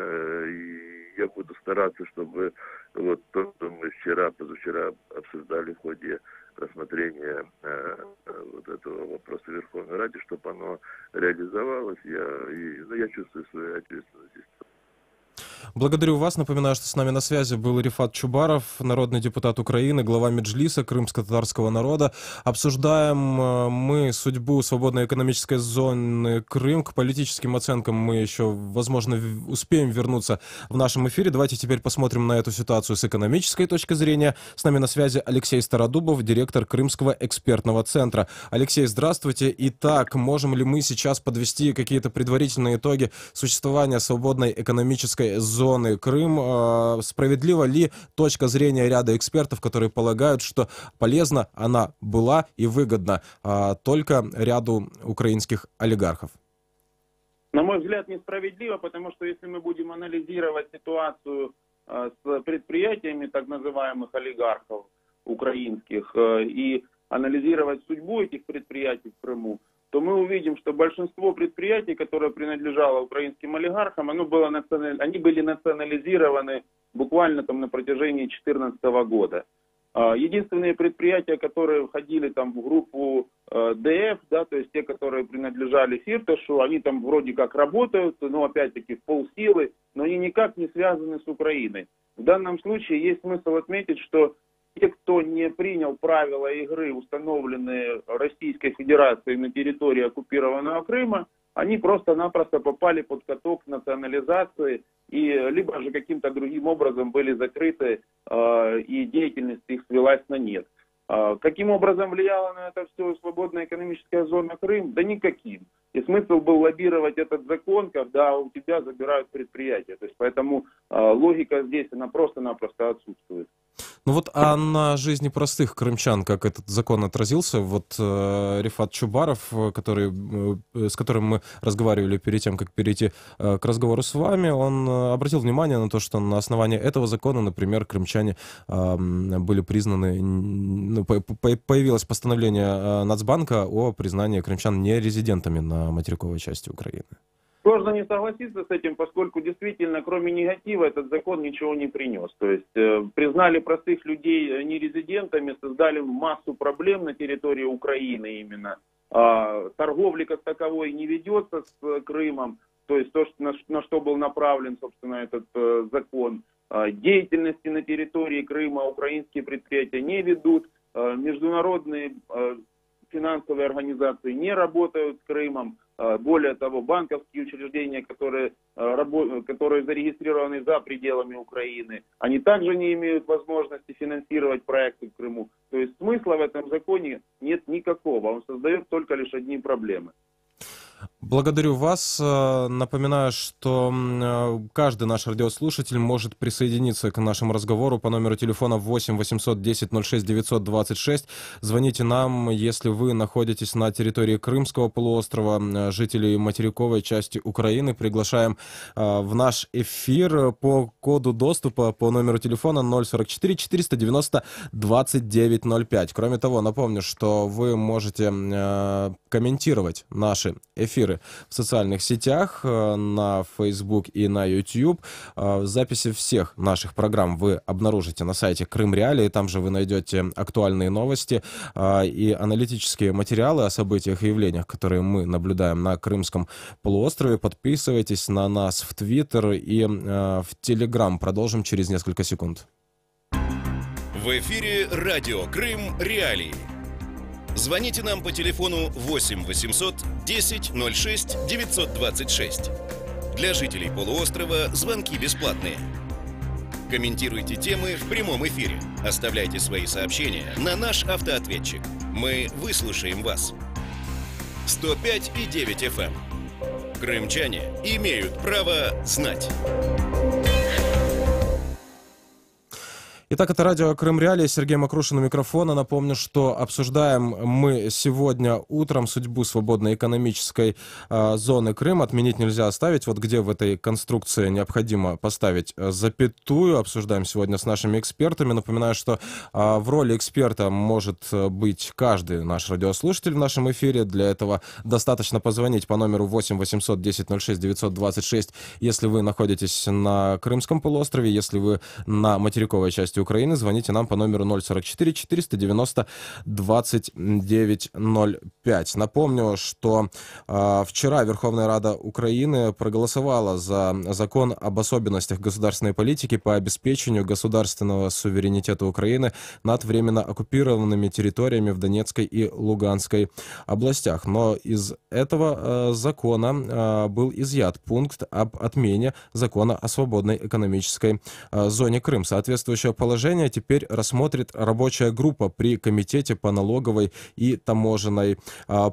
я буду стараться, чтобы то, что мы позавчера обсуждали в ходе рассмотрения этого вопроса в Верховной Раде, чтобы оно реализовалось. Я чувствую свою ответственность. Благодарю вас. Напоминаю, что с нами на связи был Рифат Чубаров, народный депутат Украины, глава Меджлиса крымско-татарского народа. Обсуждаем мы судьбу свободной экономической зоны Крым. К политическим оценкам мы еще, возможно, успеем вернуться в нашем эфире. Давайте теперь посмотрим на эту ситуацию с экономической точки зрения. С нами на связи Алексей Стародубов, директор Крымского экспертного центра. Алексей, здравствуйте. Итак, можем ли мы сейчас подвести какие-то предварительные итоги существования свободной экономической зоны Крым? Справедлива ли точка зрения ряда экспертов, которые полагают, что полезна она была и выгодна только ряду украинских олигархов? На мой взгляд, несправедливо, потому что если мы будем анализировать ситуацию с предприятиями так называемых олигархов украинских и анализировать судьбу этих предприятий в Крыму, то мы увидим, что большинство предприятий, которые принадлежало украинским олигархам, они были национализированы буквально там на протяжении 2014 года. Единственные предприятия, которые входили там в группу ДФ, да, то есть те, которые принадлежали Фирташу, они там вроде как работают, но опять-таки в полсилы, но они никак не связаны с Украиной. В данном случае есть смысл отметить, что те, кто не принял правила игры, установленные Российской Федерацией на территории оккупированного Крыма, они просто-напросто попали под каток национализации и либо же каким-то другим образом были закрыты, и деятельность их свелась на нет. Каким образом влияла на это все свободная экономическая зона Крым? Да никаким. И смысл был лоббировать этот закон, когда у тебя забирают предприятия. То есть поэтому логика здесь, она просто-напросто отсутствует. Ну вот, а на жизни простых крымчан как этот закон отразился? Вот Рифат Чубаров, с которым мы разговаривали перед тем, как перейти к разговору с вами, он обратил внимание на то, что на основании этого закона, например, крымчане были признаны, появилось постановление Нацбанка о признании крымчан нерезидентами на материковой части Украины. Сложно не согласиться с этим, поскольку действительно, кроме негатива, этот закон ничего не принес. То есть признали простых людей нерезидентами, создали массу проблем на территории Украины именно. Торговли как таковой не ведется с Крымом, то есть то, на что был направлен, собственно, этот закон. Деятельности на территории Крыма украинские предприятия не ведут, международные финансовые организации не работают с Крымом. Более того, банковские учреждения, которые зарегистрированы за пределами Украины, они также не имеют возможности финансировать проекты в Крыму. То есть смысла в этом законе нет никакого, он создает только лишь одни проблемы. Благодарю вас. Напоминаю, что каждый наш радиослушатель может присоединиться к нашему разговору по номеру телефона 8 810 06 926. Звоните нам, если вы находитесь на территории Крымского полуострова, жителей материковой части Украины. Приглашаем в наш эфир по коду доступа по номеру телефона 044 490 2905. Кроме того, напомню, что вы можете комментировать наши эфиры в социальных сетях, на Facebook и на YouTube. Записи всех наших программ вы обнаружите на сайте Крым Реалии. Там же вы найдете актуальные новости и аналитические материалы о событиях и явлениях, которые мы наблюдаем на Крымском полуострове. Подписывайтесь на нас в Twitter и в Telegram. Продолжим через несколько секунд. В эфире радио Крым Реалии. Звоните нам по телефону 8 800 10 06 926. Для жителей полуострова звонки бесплатные. Комментируйте темы в прямом эфире. Оставляйте свои сообщения на наш автоответчик. Мы выслушаем вас. 105,9 FM. Крымчане имеют право знать. Итак, это радио Крым Реалии, Сергей Макрушин у микрофона. Напомню, что обсуждаем мы сегодня утром судьбу свободной экономической зоны Крым. Отменить нельзя оставить. Вот где в этой конструкции необходимо поставить запятую. Обсуждаем сегодня с нашими экспертами. Напоминаю, что в роли эксперта может быть каждый наш радиослушатель в нашем эфире. Для этого достаточно позвонить по номеру 8 800 10 06 926, если вы находитесь на Крымском полуострове, если вы на материковой части Украины, звоните нам по номеру 044 490 2905. Напомню, что вчера Верховная Рада Украины проголосовала за закон об особенностях государственной политики по обеспечению государственного суверенитета Украины над временно оккупированными территориями в Донецкой и Луганской областях. Но из этого закона был изъят пункт об отмене закона о свободной экономической зоне Крым. Соответствующее положение теперь рассмотрит рабочая группа при Комитете по налоговой и таможенной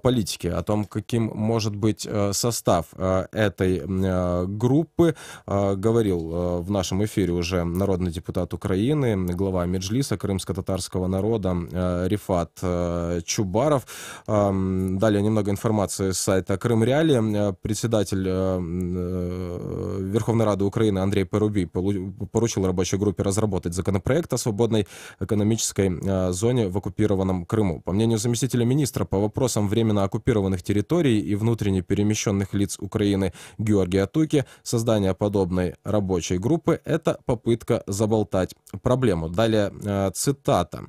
политике. О том, каким может быть состав этой группы, говорил в нашем эфире уже народный депутат Украины, глава Меджлиса крымско-татарского народа Рифат Чубаров. Далее немного информации с сайта Крым Реалии. Председатель Верховной Рады Украины Андрей Порубий поручил рабочей группе разработать законопроект о свободной экономической зоне в оккупированном Крыму. По мнению заместителя министра по вопросам временно оккупированных территорий и внутренне перемещенных лиц Украины Георгия Туки, создание подобной рабочей группы – это попытка заболтать проблему. Далее цитата.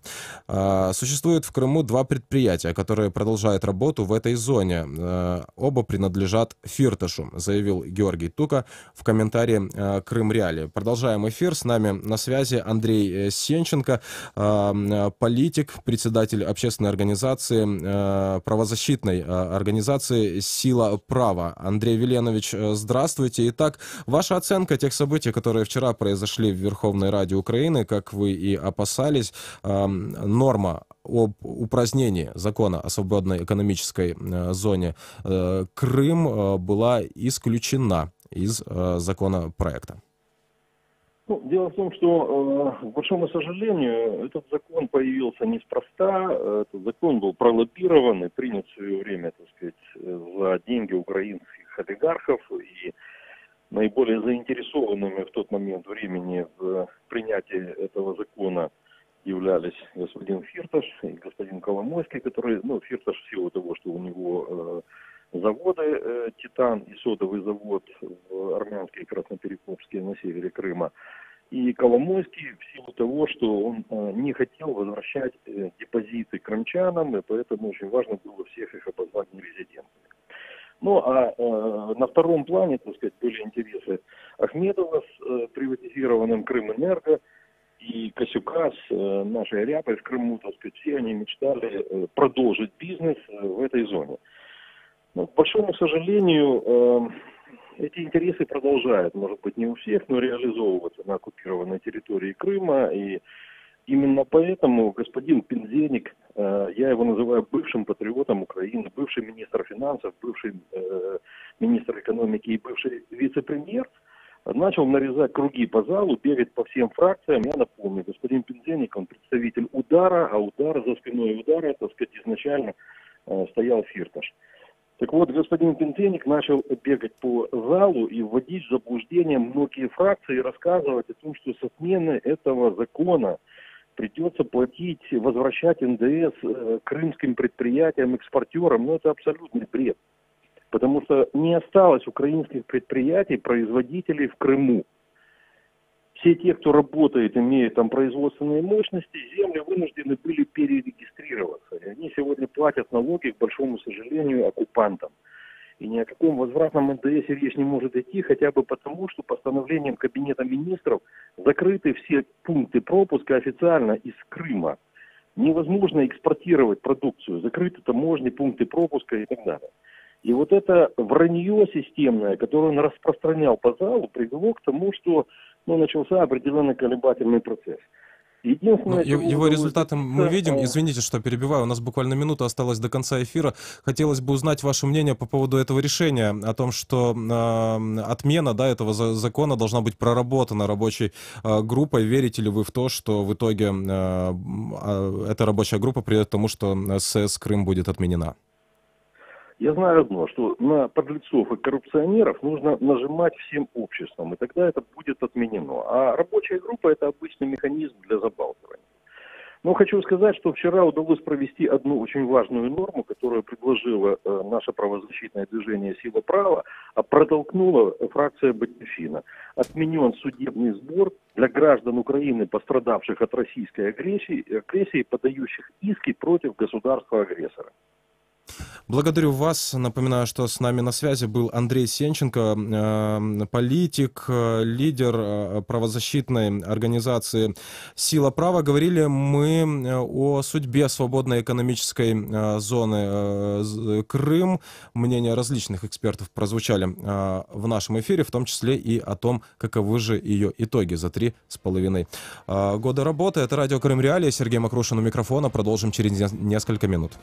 «Существует в Крыму два предприятия, которые продолжают работу в этой зоне. Оба принадлежат Фирташу», заявил Георгий Тука в комментарии Крым Реалии. Продолжаем эфир. С нами на связи Андрей Сенченко, политик, председатель общественной организации, правозащитной организации «Сила права». Андрей Веленович, здравствуйте. Итак, ваша оценка тех событий, которые вчера произошли в Верховной Раде Украины, как вы и опасались, норма об упразднении закона о свободной экономической зоне Крым была исключена из законопроекта. Дело в том, что, к большому сожалению, этот закон появился неспроста. Этот закон был пролоббирован и принят в свое время, так сказать, за деньги украинских олигархов. И наиболее заинтересованными в тот момент времени в принятии этого закона являлись господин Фирташ и господин Коломойский, который, Фирташ в силу того, что у него заводы «Титан» и содовый завод в Армянске и Красноперекопске на севере Крыма, и Коломойский в силу того, что он не хотел возвращать депозиты крымчанам, и поэтому очень важно было всех их обозвать нерезидентами. На втором плане, так сказать, были интересы Ахмедова с приватизированным Крымэнерго и Косюка с нашей Ряпой в Крыму, так сказать, все они мечтали продолжить бизнес в этой зоне. Но, к большому сожалению, эти интересы продолжают, может быть, не у всех, но реализовываться на оккупированной территории Крыма. И именно поэтому господин Пинзеник, я его называю бывшим патриотом Украины, бывший министр финансов, бывший министр экономики и бывший вице-премьер, начал нарезать круги по залу, бегать по всем фракциям. Я напомню, господин Пинзеник, он представитель удара, а удар, за спиной удара, так сказать, изначально стоял Фирташ. Так вот, господин Пинзеник начал бегать по залу и вводить в заблуждение многие фракции и рассказывать о том, что с отмены этого закона придется платить, возвращать НДС крымским предприятиям, экспортерам. Но это абсолютный бред. Потому что не осталось украинских предприятий, производителей в Крыму. Все те, кто работает, имеют там производственные мощности, земли вынуждены были перерегистрироваться. И они сегодня платят налоги, к большому сожалению, оккупантам. И ни о каком возвратном НДС речь не может идти, хотя бы потому, что постановлением Кабинета министров закрыты все пункты пропуска официально из Крыма. Невозможно экспортировать продукцию, закрыты таможни, пункты пропуска и так далее. И вот это вранье системное, которое он распространял по залу, привело к тому, что начался определенный колебательный процесс. Его результаты мы видим. Извините, что перебиваю. У нас буквально минута осталась до конца эфира. Хотелось бы узнать ваше мнение по поводу этого решения, о том, что отмена этого закона должна быть проработана рабочей группой. Верите ли вы в то, что в итоге эта рабочая группа приведет к тому, что СС Крым будет отменена? Я знаю одно, что на подлецов и коррупционеров нужно нажимать всем обществом, и тогда это будет отменено. А рабочая группа – это обычный механизм для забалтывания. Но хочу сказать, что вчера удалось провести одну очень важную норму, которую предложило наше правозащитное движение «Сила права», а протолкнула фракция Батьківщина. Отменен судебный сбор для граждан Украины, пострадавших от российской агрессии, подающих иски против государства-агрессора. Благодарю вас. Напоминаю, что с нами на связи был Андрей Сенченко, политик, лидер правозащитной организации «Сила права». Говорили мы о судьбе свободной экономической зоны Крым. Мнения различных экспертов прозвучали в нашем эфире, в том числе и о том, каковы же ее итоги за 3,5 года работы. Это радио «Крым Реалии». Сергей Макрушин у микрофона. Продолжим через несколько минут.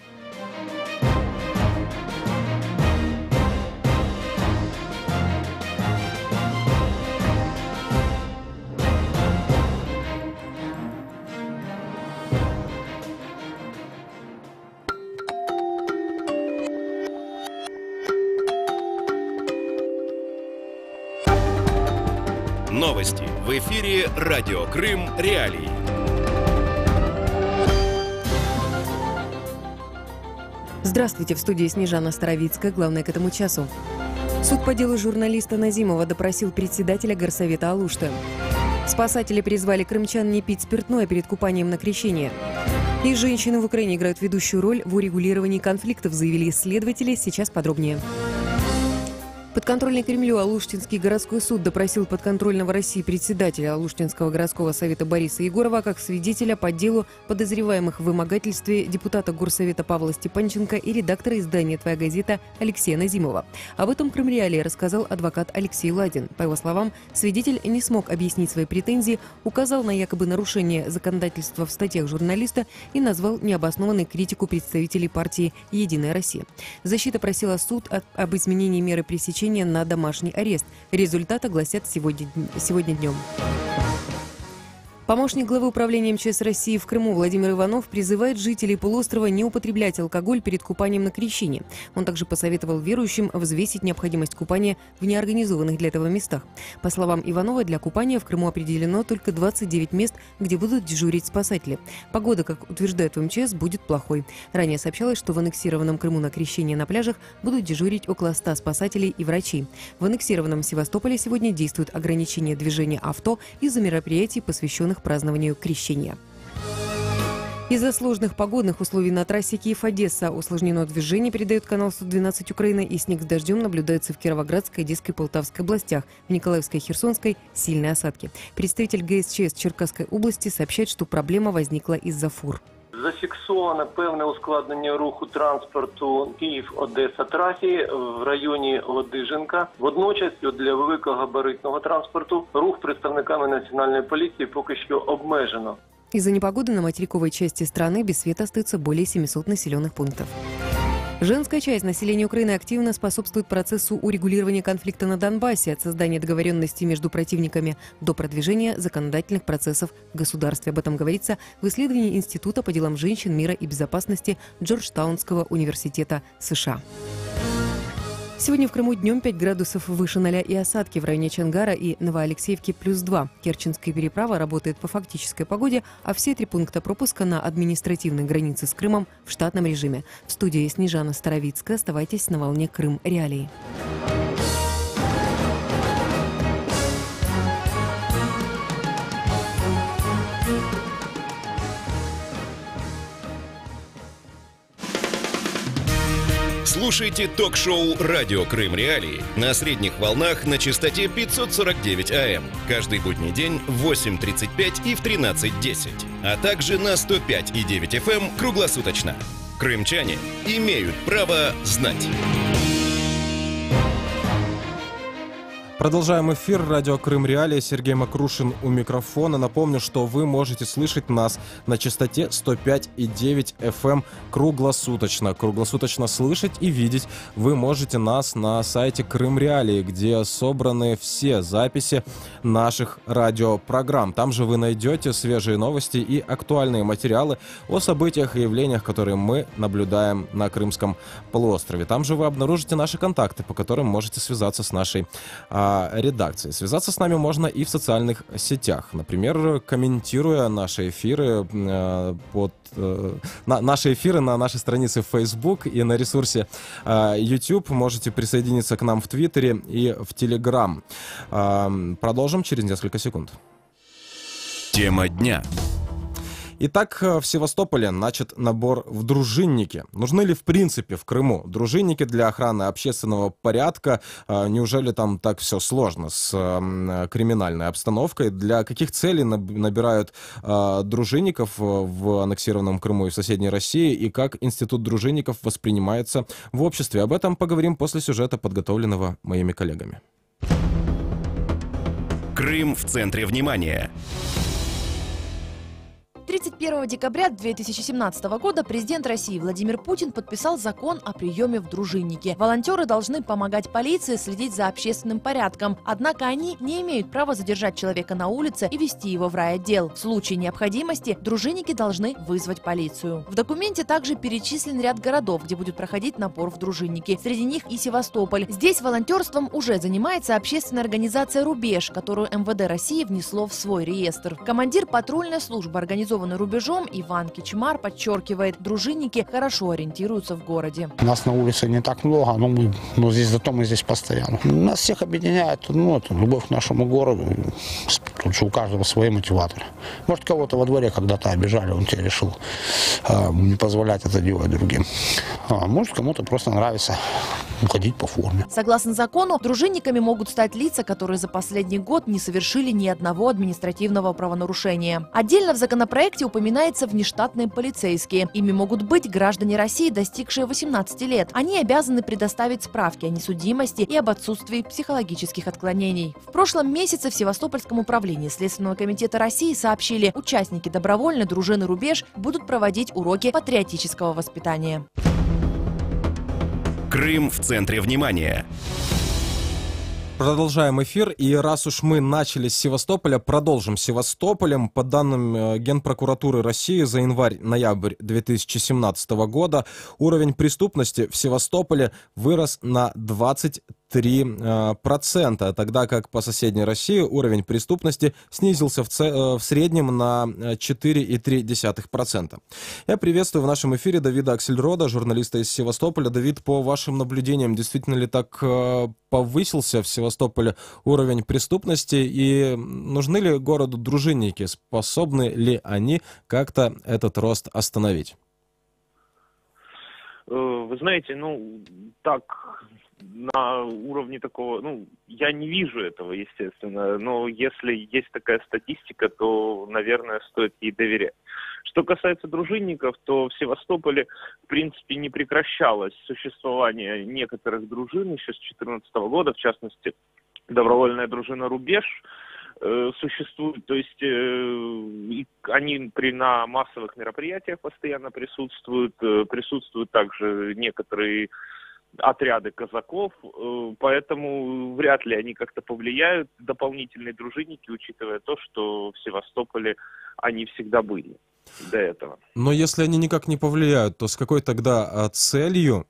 Новости в эфире радио Крым Реалии. Здравствуйте, в студии Снежана Старовицкая. Главное к этому часу. Суд по делу журналиста Назимова допросил председателя горсовета Алушты. Спасатели призвали крымчан не пить спиртное перед купанием на крещение. И женщины в Украине играют ведущую роль в урегулировании конфликтов, заявили исследователи. Сейчас подробнее. Подконтрольный Кремлю Алуштинский городской суд допросил подконтрольного России председателя Алуштинского городского совета Бориса Егорова как свидетеля по делу подозреваемых в вымогательстве депутата горсовета Павла Степанченко и редактора издания «Твоя газета» Алексея Назимова. Об этом Крым Реалии рассказал адвокат Алексей Ладин. По его словам, свидетель не смог объяснить свои претензии, указал на якобы нарушение законодательства в статьях журналиста и назвал необоснованной критику представителей партии «Единая Россия». Защита просила суд об изменении меры пресечения на домашний арест. Результат огласят сегодня днем. Помощник главы управления МЧС России в Крыму Владимир Иванов призывает жителей полуострова не употреблять алкоголь перед купанием на крещение. Он также посоветовал верующим взвесить необходимость купания в неорганизованных для этого местах. По словам Иванова, для купания в Крыму определено только 29 мест, где будут дежурить спасатели. Погода, как утверждают в МЧС, будет плохой. Ранее сообщалось, что в аннексированном Крыму на крещение на пляжах будут дежурить около 100 спасателей и врачей. В аннексированном Севастополе сегодня действуют ограничения движения авто из-за мероприятий, посвященных празднованию крещения. Из-за сложных погодных условий на трассе Киев-Одесса усложнено движение, передает канал 112 Украина, и снег с дождем наблюдается в Кировоградской, Одесской, Полтавской областях. В Николаевской и Херсонской сильные осадки. Представитель ГСЧС Черкасской области сообщает, что проблема возникла из-за фур. Зафіксовано певне ускладнення руху транспорту Київ-Одеса трасі в районі Ладиженка. Водночас для великогабаритного транспорту рух представниками Національної поліції поки що обмежено. Из-за непогоды на материковой части страны без света остается более 700 населенных пунктов. Женская часть населения Украины активно способствует процессу урегулирования конфликта на Донбассе, от создания договоренности между противниками до продвижения законодательных процессов в государстве. Об этом говорится в исследовании Института по делам женщин, мира и безопасности Джорджтаунского университета США. Сегодня в Крыму днем 5 градусов выше 0 и осадки в районе Чонгара и Новоалексеевки +2. Керченская переправа работает по фактической погоде, а все 3 пункта пропуска на административной границе с Крымом в штатном режиме. В студии Снежана Старовицкая. Оставайтесь на волне Крым Реалии. Слушайте ток-шоу «Радио Крым Реалии» на средних волнах на частоте 549 АМ. Каждый будний день в 8:35 и в 13:10. А также на 105,9 FM круглосуточно. Крымчане имеют право знать. Продолжаем эфир. Радио Крым Реалии. Сергей Макрушин у микрофона. Напомню, что вы можете слышать нас на частоте 105,9 FM круглосуточно. Круглосуточно слышать и видеть вы можете нас на сайте Крым Реалии, где собраны все записи наших радиопрограмм. Там же вы найдете свежие новости и актуальные материалы о событиях и явлениях, которые мы наблюдаем на Крымском полуострове. Там же вы обнаружите наши контакты, по которым можете связаться с нашей редакции. Связаться с нами можно и в социальных сетях. Например, комментируя наши эфиры наши эфиры на нашей странице в Facebook и на ресурсе YouTube. Можете присоединиться к нам в Твиттере и в Telegram. Продолжим через несколько секунд. Тема дня. Итак, в Севастополе начат набор в дружинники. Нужны ли в принципе в Крыму дружинники для охраны общественного порядка? Неужели там так все сложно с криминальной обстановкой? Для каких целей набирают дружинников в аннексированном Крыму и в соседней России? И как институт дружинников воспринимается в обществе? Об этом поговорим после сюжета, подготовленного моими коллегами. Крым в центре внимания. 31 декабря 2017 года президент России Владимир Путин подписал закон о приеме в дружинники. Волонтеры должны помогать полиции следить за общественным порядком, однако они не имеют права задержать человека на улице и вести его в райотдел. В случае необходимости дружинники должны вызвать полицию. В документе также перечислен ряд городов, где будет проходить набор в дружинники. Среди них и Севастополь. Здесь волонтерством уже занимается общественная организация «Рубеж», которую МВД России внесло в свой реестр. Командир патрульной службы организованной рубежом Иван Кичмар подчеркивает, дружинники хорошо ориентируются в городе. Нас на улице не так много, но зато мы здесь постоянно. Нас всех объединяет любовь к нашему городу. Тут же у каждого свои мотиваторы. Может, кого-то во дворе когда-то обижали, он тебе решил не позволять это делать другим. Может, кому-то просто нравится ходить по форме. Согласно закону, дружинниками могут стать лица, которые за последний год не совершили ни одного административного правонарушения. Отдельно в законопроекте упоминается внештатные полицейские. Ими могут быть граждане России, достигшие 18 лет. Они обязаны предоставить справки о несудимости и об отсутствии психологических отклонений. В прошлом месяце в Севастопольском управлении Следственного комитета России сообщили, участники добровольной дружины «Рубеж» будут проводить уроки патриотического воспитания. Крым в центре внимания. Продолжаем эфир, и раз уж мы начали с Севастополя, продолжим Севастополем. По данным Генпрокуратуры России за январь-ноябрь 2017 года уровень преступности в Севастополе вырос на 23%, тогда как по соседней России уровень преступности снизился в среднем на 4,3%. Я приветствую в нашем эфире Давида Аксельрода, журналиста из Севастополя. Давид, по вашим наблюдениям, действительно ли так повысился в Севастополе уровень преступности, и нужны ли городу дружинники, способны ли они как-то этот рост остановить? Вы знаете, так на уровне такого, я не вижу этого, естественно, но если есть такая статистика, то, наверное, стоит ей доверять. Что касается дружинников, то в Севастополе, в принципе, не прекращалось существование некоторых дружин еще с 2014 года, в частности, добровольная дружина «Рубеж» существует, то есть они на массовых мероприятиях постоянно присутствуют также некоторые отряды казаков, поэтому вряд ли они как-то повлияют, дополнительные дружинники, учитывая то, что в Севастополе они всегда были до этого. Но если они никак не повлияют, то с какой тогда целью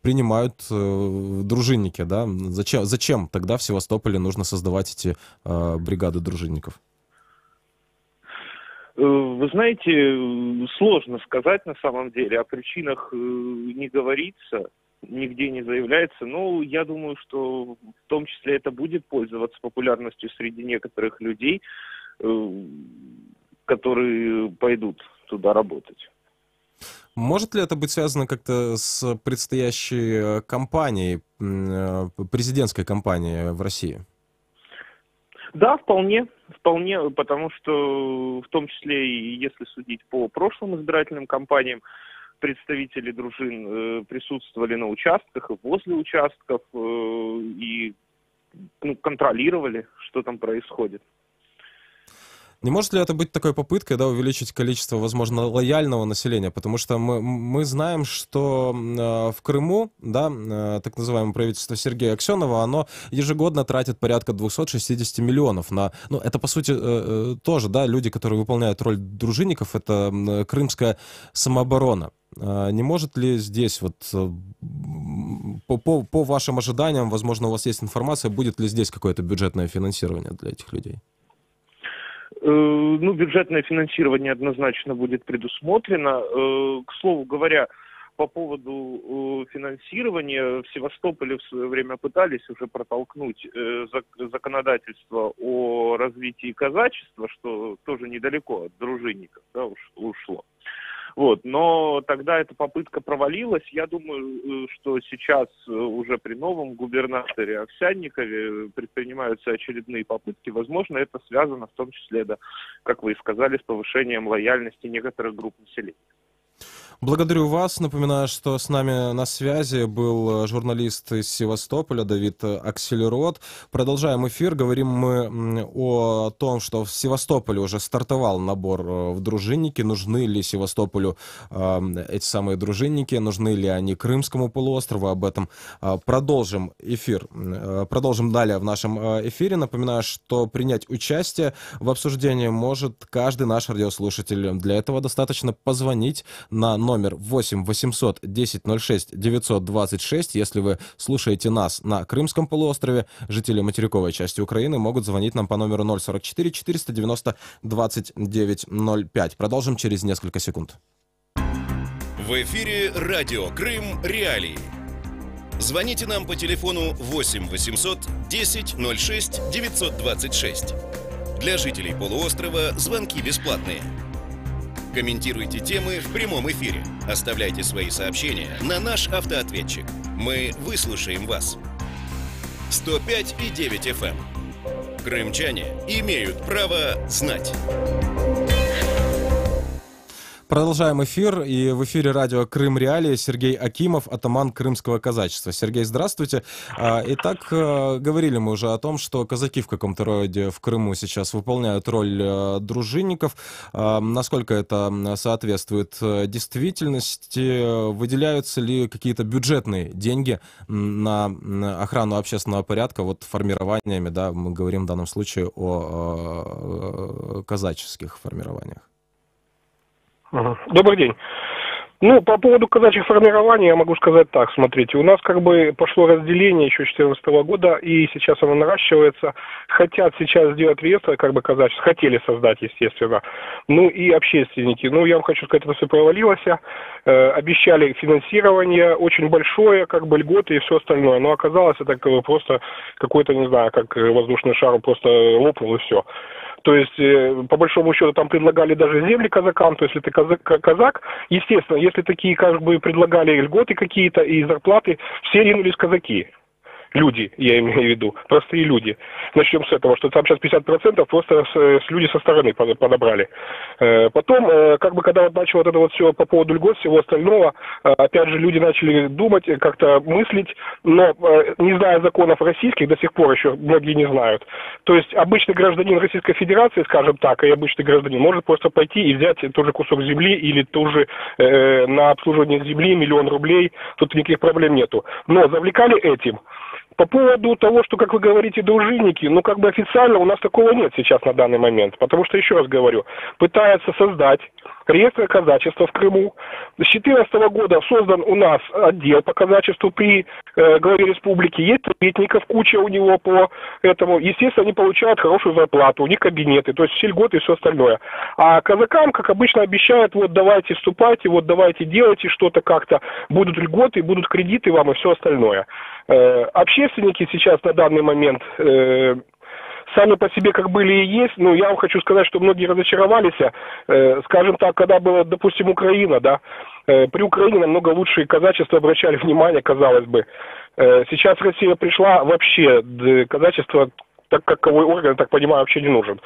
принимают дружинники, да? Зачем тогда в Севастополе нужно создавать эти бригады дружинников? Вы знаете, сложно сказать на самом деле, о причинах не говорится, нигде не заявляется, но я думаю, что в том числе это будет пользоваться популярностью среди некоторых людей, которые пойдут туда работать. Может ли это быть связано как-то с предстоящей кампанией, президентской кампанией в России? Да, вполне, потому что в том числе и если судить по прошлым избирательным кампаниям, представители дружин присутствовали на участках и возле участков и контролировали, что там происходит. Не может ли это быть такой попыткой, да, увеличить количество, возможно, лояльного населения? Потому что мы знаем, что в Крыму, да, так называемое правительство Сергея Аксенова, оно ежегодно тратит порядка 260 миллионов на... это, по сути, тоже, да, люди, которые выполняют роль дружинников, это крымская самооборона. Не может ли здесь, по вашим ожиданиям, возможно, у вас есть информация, будет ли здесь какое-то бюджетное финансирование для этих людей? Бюджетное финансирование однозначно будет предусмотрено. К слову говоря, по поводу финансирования, в Севастополе в свое время пытались уже протолкнуть законодательство о развитии казачества, что тоже недалеко от дружинников, да, ушло. Вот, но тогда эта попытка провалилась. Я думаю, что сейчас уже при новом губернаторе Овсянникове предпринимаются очередные попытки. Возможно, это связано в том числе, да, как вы и сказали, с повышением лояльности некоторых групп населения. Благодарю вас. Напоминаю, что с нами на связи был журналист из Севастополя Давид Аксельрод. Продолжаем эфир. Говорим мы о том, что в Севастополе уже стартовал набор в дружинники. Нужны ли Севастополю эти самые дружинники? Нужны ли они Крымскому полуострову? Об этом продолжим эфир. Продолжим далее в нашем эфире. Напоминаю, что принять участие в обсуждении может каждый наш радиослушатель. Для этого достаточно позвонить на номер 8 800 10 06 926. Если вы слушаете нас на Крымском полуострове, жители материковой части Украины могут звонить нам по номеру 044 490 2905. Продолжим через несколько секунд. В эфире радио Крым Реалии. Звоните нам по телефону 8 800 10 06 926. Для жителей полуострова звонки бесплатные. Комментируйте темы в прямом эфире. Оставляйте свои сообщения на наш автоответчик. Мы выслушаем вас. 105,9 FM. Крымчане имеют право знать. Продолжаем эфир. И в эфире радио Крым Реалии Сергей Акимов, атаман крымского казачества. Сергей, здравствуйте. Итак, говорили мы уже о том, что казаки в каком-то роде в Крыму сейчас выполняют роль дружинников. Насколько это соответствует действительности? Выделяются ли какие-то бюджетные деньги на охрану общественного порядка, вот формированиями, да, мы говорим в данном случае о казаческих формированиях? Добрый день. Ну, по поводу казачьих формирований я могу сказать так. Смотрите, у нас как бы пошло разделение еще с 2014 года, и сейчас оно наращивается. Хотят сейчас сделать реестр как бы казачеств, хотели создать, естественно. Ну и общественники. Ну, я вам хочу сказать, это все провалилось. Обещали финансирование очень большое, как бы льготы и все остальное. Но оказалось, это просто какой-то, не знаю, как воздушный шар просто лопнул и все. То есть, по большому счету, там предлагали даже земли казакам, то есть, если ты казак, естественно, если такие, как бы, предлагали льготы какие-то и зарплаты, все ринулись казаки. Люди, я имею в виду, простые люди. Начнем с этого, что там сейчас 50% просто люди со стороны подобрали. Потом, как бы, когда вот начал вот это вот все по поводу льгот, всего остального, опять же, люди начали думать, как-то мыслить, но не зная законов российских, до сих пор еще многие не знают. То есть, обычный гражданин Российской Федерации, скажем так, и обычный гражданин может просто пойти и взять тот же кусок земли или тоже на обслуживание земли 1 000 000 рублей, тут никаких проблем нету. Но завлекали этим. По поводу того, что, как вы говорите, дружинники, ну, как бы официально у нас такого нет сейчас на данный момент, потому что, еще раз говорю, пытаются создать реестр казачества в Крыму. С 2014 года создан у нас отдел по казачеству при главе республики, есть советников куча у него по этому, естественно, они получают хорошую зарплату, у них кабинеты, то есть все льготы и все остальное. А казакам, как обычно, обещают, вот давайте вступайте, вот давайте делайте что-то как-то, будут льготы, будут кредиты вам и все остальное. Общественники сейчас на данный момент сами по себе как были и есть, но я вам хочу сказать, что многие разочаровались, скажем так, когда была, допустим, Украина, да, при Украине намного лучше казачество обращали внимание, казалось бы. Сейчас Россия пришла, вообще казачество, так как таковой орган, так понимаю, вообще не нужен.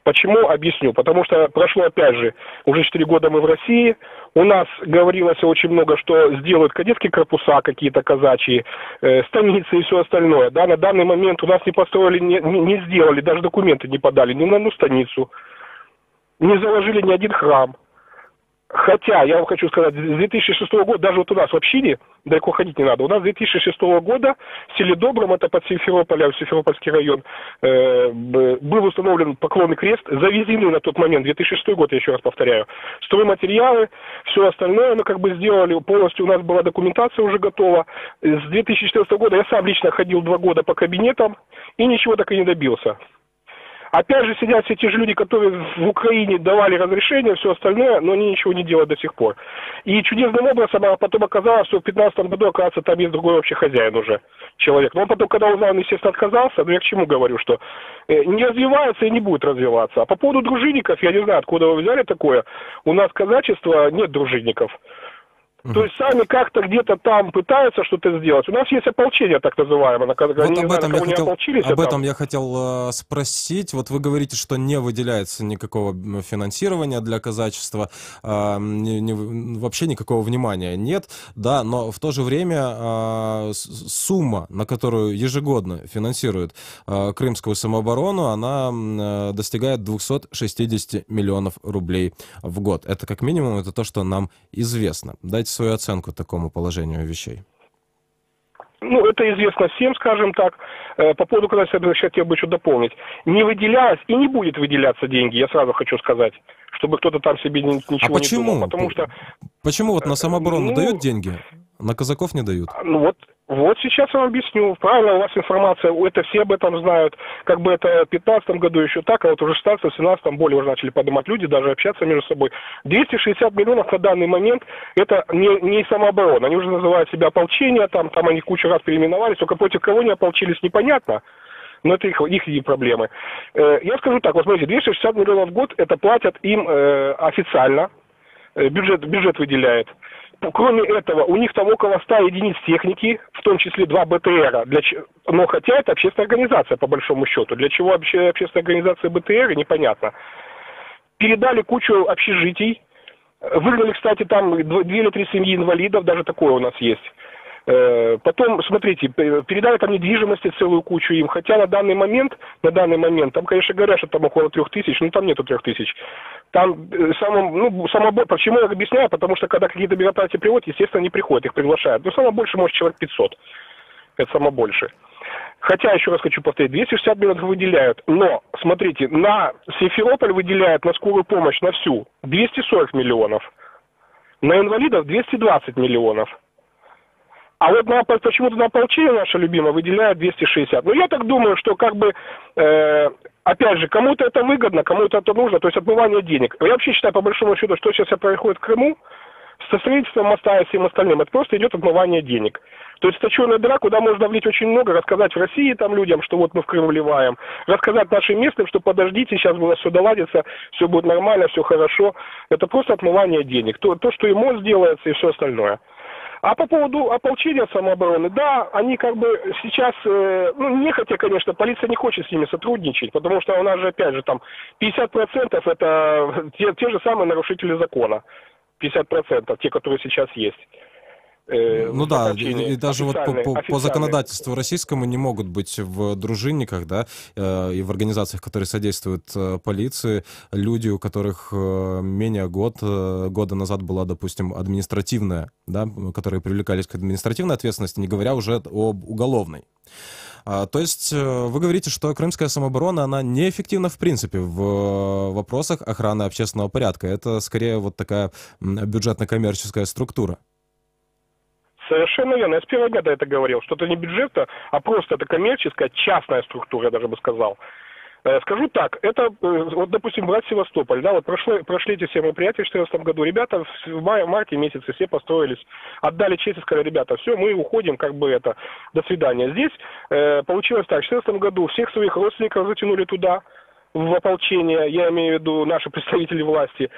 Почему? Объясню. Потому что прошло, опять же, уже 4 года мы в России, у нас говорилось очень много, что сделают кадетские корпуса какие-то казачьи, станицы и все остальное. Да, на данный момент у нас не построили, не сделали, даже документы не подали ни на одну станицу, не заложили ни один храм. Хотя, я вам хочу сказать, с 2006 года, даже вот у нас в общине, далеко ходить не надо, у нас с 2006 года в селе Добром, это под Симферополем, Симферопольский район, был установлен поклонный крест, завезены на тот момент, 2006 год, я еще раз повторяю, стройматериалы, все остальное мы как бы сделали, полностью у нас была документация уже готова. С 2014 года я сам лично ходил 2 года по кабинетам и ничего так и не добился. Опять же сидят все те же люди, которые в Украине давали разрешение, все остальное, но они ничего не делают до сих пор. И чудесным образом потом оказалось, что в 2015 году, оказывается, там есть другой вообще хозяин уже человек. Но он потом, когда узнал, он, естественно, отказался. Но я к чему говорю, что не развивается и не будет развиваться. А по поводу дружинников, я не знаю, откуда вы взяли такое. У нас казачество нет дружинников. То есть сами как-то где-то там пытаются что-то сделать. У нас есть ополчение, так называемое. Вот об этом я хотел спросить. Вот вы говорите, что не выделяется никакого финансирования для казачества, вообще никакого внимания нет, да, но в то же время сумма, на которую ежегодно финансирует крымскую самооборону, она достигает 260 миллионов рублей в год. Это как минимум, это то, что нам известно. Дайте свою оценку такому положению вещей. Ну, это известно всем, скажем так. По поводу казачества я хотел бы еще дополнить. Не выделялось и не будет выделяться деньги, я сразу хочу сказать, чтобы кто-то там себе ничего не думал. Потому что... Почему вот на самооборону дают деньги, на казаков не дают? Ну вот сейчас я вам объясню. Правильно, у вас информация, это все об этом знают. Как бы это в 2015 году еще так, а вот уже в 2016-2017 более уже начали поднимать люди, даже общаться между собой. 260 миллионов на данный момент это не самооборона. Они уже называют себя ополчение, там они кучу раз переименовались, только против кого не ополчились, непонятно. Но это их проблемы. Я скажу так, вот смотрите, 260 миллионов в год это платят им официально, бюджет выделяет. Кроме этого, у них там около 100 единиц техники, в том числе 2 БТРа. Но хотя это общественная организация, по большому счету. Для чего вообще общественная организация БТР, непонятно. Передали кучу общежитий. Выгнали, кстати, там 2 или 3 семьи инвалидов, даже такое у нас есть. Потом, смотрите, передали там недвижимости целую кучу им, хотя на данный момент, там, конечно, говорят, что там около 3000, но там нету 3000. Там самобор, почему я объясняю, потому что когда какие-то мероприятия приводят, естественно, не приходят, их приглашают. Но самое больше, может, человек 500. Это самое больше. Хотя, еще раз хочу повторить, 260 миллионов выделяют, но, смотрите, на Симферополь выделяют на скорую помощь, на всю, 240 миллионов. На инвалидов 220 миллионов. А вот почему-то на ополчение наше любимое выделяют 260. Но я так думаю, что как бы, опять же, кому-то это выгодно, кому-то это нужно, то есть отмывание денег. Я вообще считаю, по большому счету, что сейчас происходит в Крыму, со строительством моста и всем остальным, это просто идет отмывание денег. То есть точеная дыра, куда можно влить очень много, рассказать в России там людям, что вот мы в Крым вливаем, рассказать нашим местным, что подождите, сейчас у нас все доладится, все будет нормально, все хорошо. Это просто отмывание денег. То, что и мост делается и все остальное. А по поводу ополчения самообороны, да, они как бы сейчас, нехотя, конечно, полиция не хочет с ними сотрудничать, потому что у нас же, опять же, там 50% это те же самые нарушители закона. 50%, те, которые сейчас есть. Ну да, и даже вот по законодательству российскому не могут быть в дружинниках, да, и в организациях, которые содействуют полиции, люди, у которых менее года назад была, допустим, административная, да, которые привлекались к административной ответственности, не говоря уже об уголовной. То есть вы говорите, что крымская самооборона, она неэффективна в принципе в вопросах охраны общественного порядка. Это скорее вот такая бюджетно-коммерческая структура. Совершенно верно. Я с первого дня это говорил, что это не бюджетно, а просто это коммерческая, частная структура, я даже бы сказал. Скажу так, это, вот, допустим, брать Севастополь, да, вот прошли эти все мероприятия в 2014 году, ребята в марте месяце все построились, отдали честь и сказали, ребята, все, мы уходим, как бы это, до свидания. Здесь получилось так, в 2014 году всех своих родственников затянули туда, в ополчение, я имею в виду наши представители власти.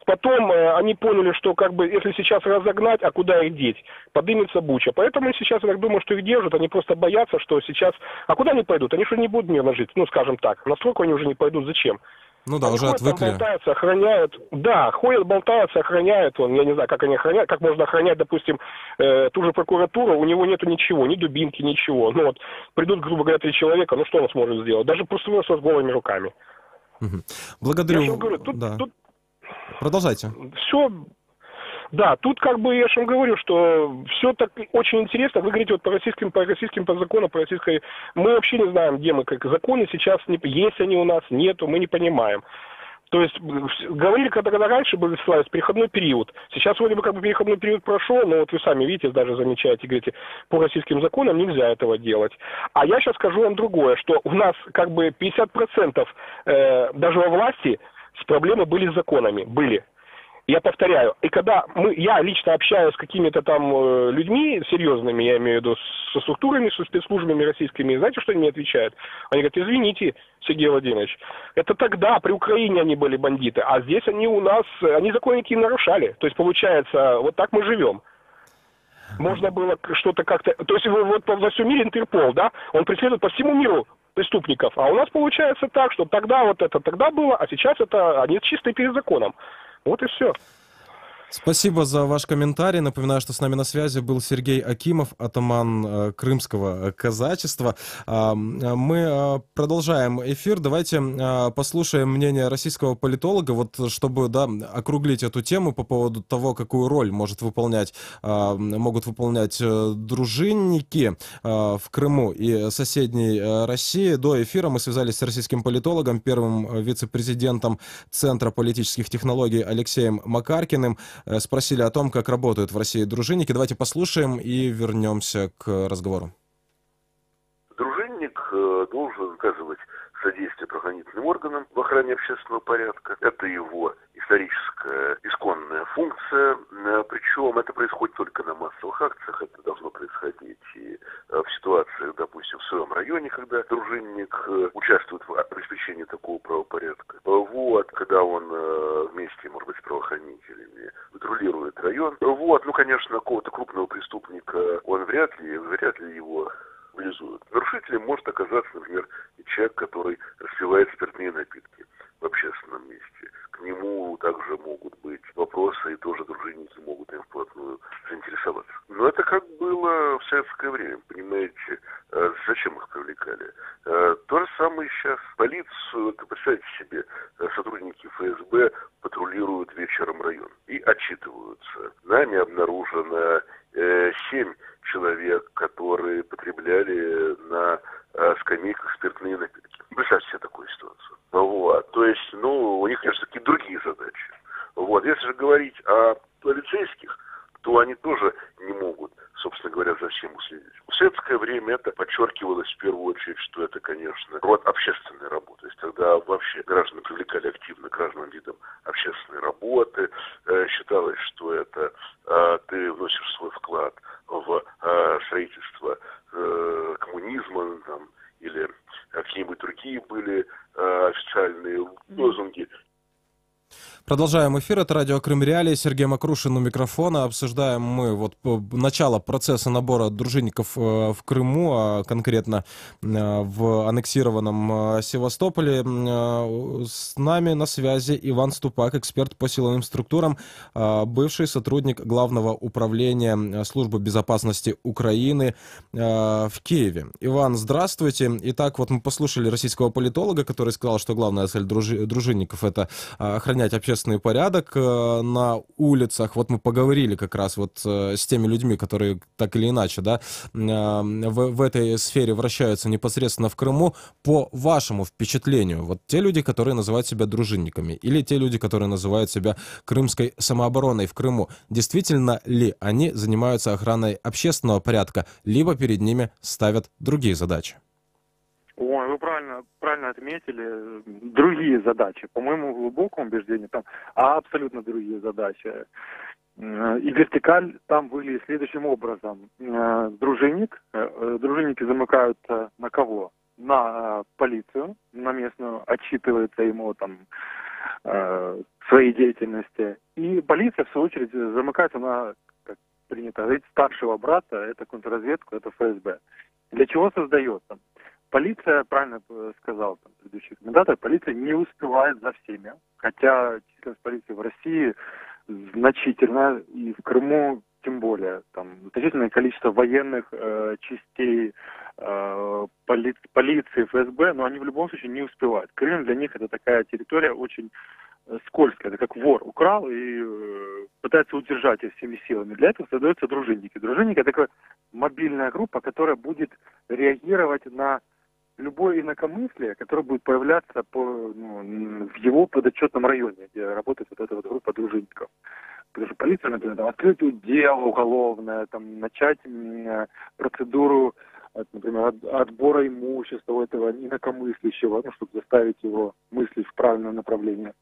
Потом они поняли, что как бы если сейчас разогнать, а куда их деть? Подымется буча. Поэтому сейчас я так думаю, что их держат, они просто боятся, что сейчас... А куда они пойдут? Они что, не будут мирно жить? Ну, скажем так. На стройку они уже не пойдут. Зачем? Ну да, они уже отвыкли. Болтаются, охраняют. Да, ходят, болтаются, охраняют. Я не знаю, как они охраняют. Как можно охранять, допустим, ту же прокуратуру, у него нету ничего, ни дубинки, ничего. Ну вот, придут, грубо говоря, 3 человека, ну что он сможет сделать? Даже просто с голыми руками. Благодарю. Я же говорю, тут... Продолжайте. Все, да, тут как бы я же вам говорю, что все так очень интересно. Вы говорите вот по российским по закону, по российской... Мы вообще не знаем, где мы, как законы сейчас, есть они у нас, нету, мы не понимаем. То есть говорили, когда раньше был переходной период. Сейчас вроде бы как бы переходной период прошел, но вот вы сами видите, даже замечаете, говорите, по российским законам нельзя этого делать. А я сейчас скажу вам другое, что у нас как бы 50% даже во власти проблемы были с законами, были. Я повторяю, и когда я лично общаюсь с какими-то там людьми серьезными, я имею в виду со структурами, со спецслужбами российскими, знаете, что они мне отвечают? Они говорят, извините, Сергей Владимирович, это тогда при Украине они были бандиты, а здесь они у нас, они законы какие нарушали. То есть получается, вот так мы живем. Можно было что-то как-то... То есть вот во всем мире Интерпол, да, он преследует по всему миру преступников, а у нас получается так, что тогда вот это тогда было, а сейчас это они чисто перед законом. Вот и все. Спасибо за ваш комментарий. Напоминаю, что с нами на связи был Сергей Акимов, атаман крымского казачества. Мы продолжаем эфир. Давайте послушаем мнение российского политолога, вот чтобы округлить эту тему по поводу того, какую роль могут выполнять дружинники в Крыму и соседней России. До эфира мы связались с российским политологом, первым вице-президентом Центра политических технологий Алексеем Макаркиным. Спросили о том, как работают в России дружинники. Давайте послушаем и вернемся к разговору. Дружинник должен оказывать содействие правоохранительным органам в охране общественного порядка. Это его историческая, исконная функция. Причем это происходит только на массовых акциях. Это должно происходить и в ситуациях, допустим, в своем районе, когда дружинник участвует в обеспечении такого правопорядка. Вот, когда он вместе, может быть, с правоохранителями патрулирует район. Вот, конечно, какого-то крупного преступника он вряд ли его реализуют. Нарушителем может оказаться, например, человек, который распивает спиртные напитки в общественном месте. К нему также могут быть вопросы, и тоже дружинники могут им вплотную заинтересоваться. Но это как было в советское время, понимаете, зачем их привлекали? То же самое сейчас. Полицию, представьте себе, сотрудники ФСБ патрулируют вечером район и отчитываются. Нами обнаружено 7 человек, которые потребляли на скамейках спиртные напитки. Представьте себе такую ситуацию. Вот. То есть, у них, конечно, такие другие задачи. Вот. Если же говорить о полицейских, то они тоже не могут, собственно говоря, за всем уследить. В советское время это подчеркивалось в первую очередь, что это, конечно, род общественной работы. То есть тогда вообще граждан привлекали активно к разным видам общественной работы. Считалось, что это ты вносишь свой вклад в строительство коммунизма или какие-нибудь другие были официальные лозунги. Продолжаем эфир. Это радио Крым Реалии. Сергей Макрушин у микрофона. Обсуждаем мы начало процесса набора дружинников в Крыму, а конкретно в аннексированном Севастополе. С нами на связи Иван Ступак, эксперт по силовым структурам, бывший сотрудник Главного управления Службы безопасности Украины в Киеве. Иван, здравствуйте. Итак, мы послушали российского политолога, который сказал, что главная цель дружинников — это охранять общественный порядок на улицах. Мы поговорили как раз с теми людьми, которые так или иначе в этой сфере вращаются непосредственно в Крыму. По вашему впечатлению, те люди, которые называют себя дружинниками, или те люди, которые называют себя крымской самообороной в Крыму, действительно ли они занимаются охраной общественного порядка, либо перед ними ставят другие задачи? Ой, вы правильно отметили. Другие задачи. По моему глубокому убеждению, там абсолютно другие задачи. И вертикаль там выглядит следующим образом. Дружинники замыкаются на кого? На полицию, на местную, отчитывается ему своей деятельности. И полиция, в свою очередь, замыкается на, как принято говорить, старшего брата, это контрразведку, это ФСБ. Для чего создается? Полиция, правильно сказал предыдущий комментатор, полиция не успевает за всеми. Хотя численность полиции в России значительная, и в Крыму тем более. Значительное количество военных частей, полиции, ФСБ, но они в любом случае не успевают. Крым для них это такая территория очень скользкая. Это как вор украл и пытается удержать их всеми силами. Для этого создаются дружинники. Дружинники — это такая мобильная группа, которая будет реагировать на любое инакомыслие, которое будет появляться в его подотчетном районе, где работает вот эта вот группа дружинников. Потому что полиция, например, открыть дело уголовное, начать процедуру, например, отбора имущества у этого инакомыслящего, чтобы заставить его мыслить в правильном направлении.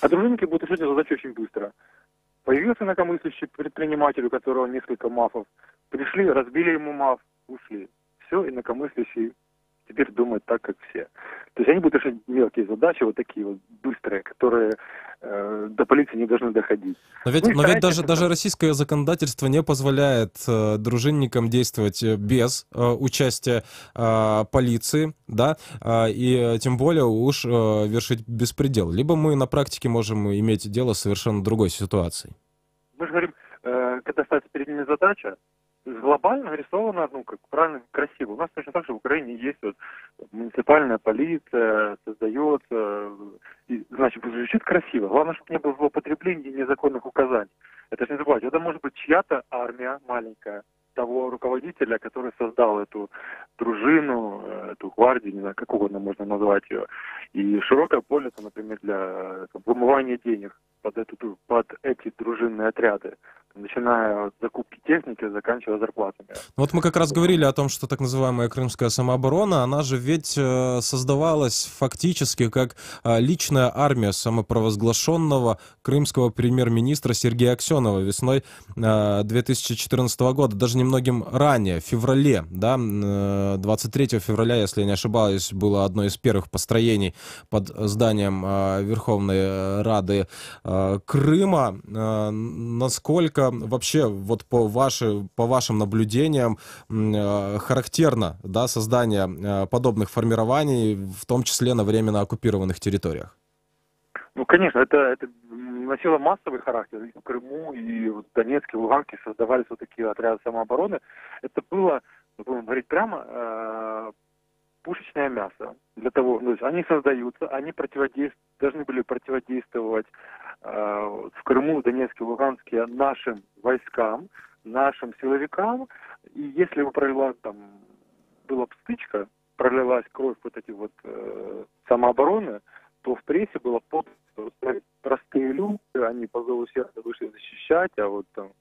А дружинники будут решать эту задачу очень быстро. Появился инакомыслящий предприниматель, у которого несколько мафов. Пришли, разбили ему маф, ушли. Все, инакомыслящий теперь думает так, как все. То есть они будут решать мелкие задачи, вот такие вот быстрые, которые до полиции не должны доходить. Но ведь даже российское законодательство не позволяет дружинникам действовать без участия полиции, да, и тем более уж вершить беспредел. Либо мы на практике можем иметь дело с совершенно другой ситуацией. Мы же говорим, когда ставится перед ними задача, глобально нарисовано, как правильно, красиво. У нас точно так же в Украине есть муниципальная полиция, создается, значит, звучит красиво. Главное, чтобы не было злоупотреблений и незаконных указаний. Это же не забывайте, это может быть чья-то армия маленькая, того руководителя, который создал эту дружину, эту гвардию, не знаю, как угодно можно назвать ее. И широкое поле, например, для вымывания денег под эти дружинные отряды, начиная от закупки техники, заканчивая зарплатами. Вот мы как раз говорили о том, что так называемая крымская самооборона, она же ведь создавалась фактически как личная армия самопровозглашенного крымского премьер-министра Сергея Аксенова весной 2014 года, даже немногим ранее, в феврале, да, 23 февраля, если я не ошибаюсь, было одно из первых построений под зданием Верховной Рады Крыма. Насколько вообще вот по вашим наблюдениям характерно, да, создание подобных формирований, в том числе на временно оккупированных территориях? Ну, конечно, это носило массовый характер. И в Крыму, и в Донецке, в Луганске создавались вот такие отряды самообороны. Это было, будем говорить прямо, пушечное мясо. Для того, то есть они создаются, они должны были противодействовать в Крыму, в Донецке, в Луганске нашим войскам, нашим силовикам. И если была стычка, пролилась кровь вот эти вот самообороны, то в прессе было что простые люди, они по зову сердца вышли защищать, а вот там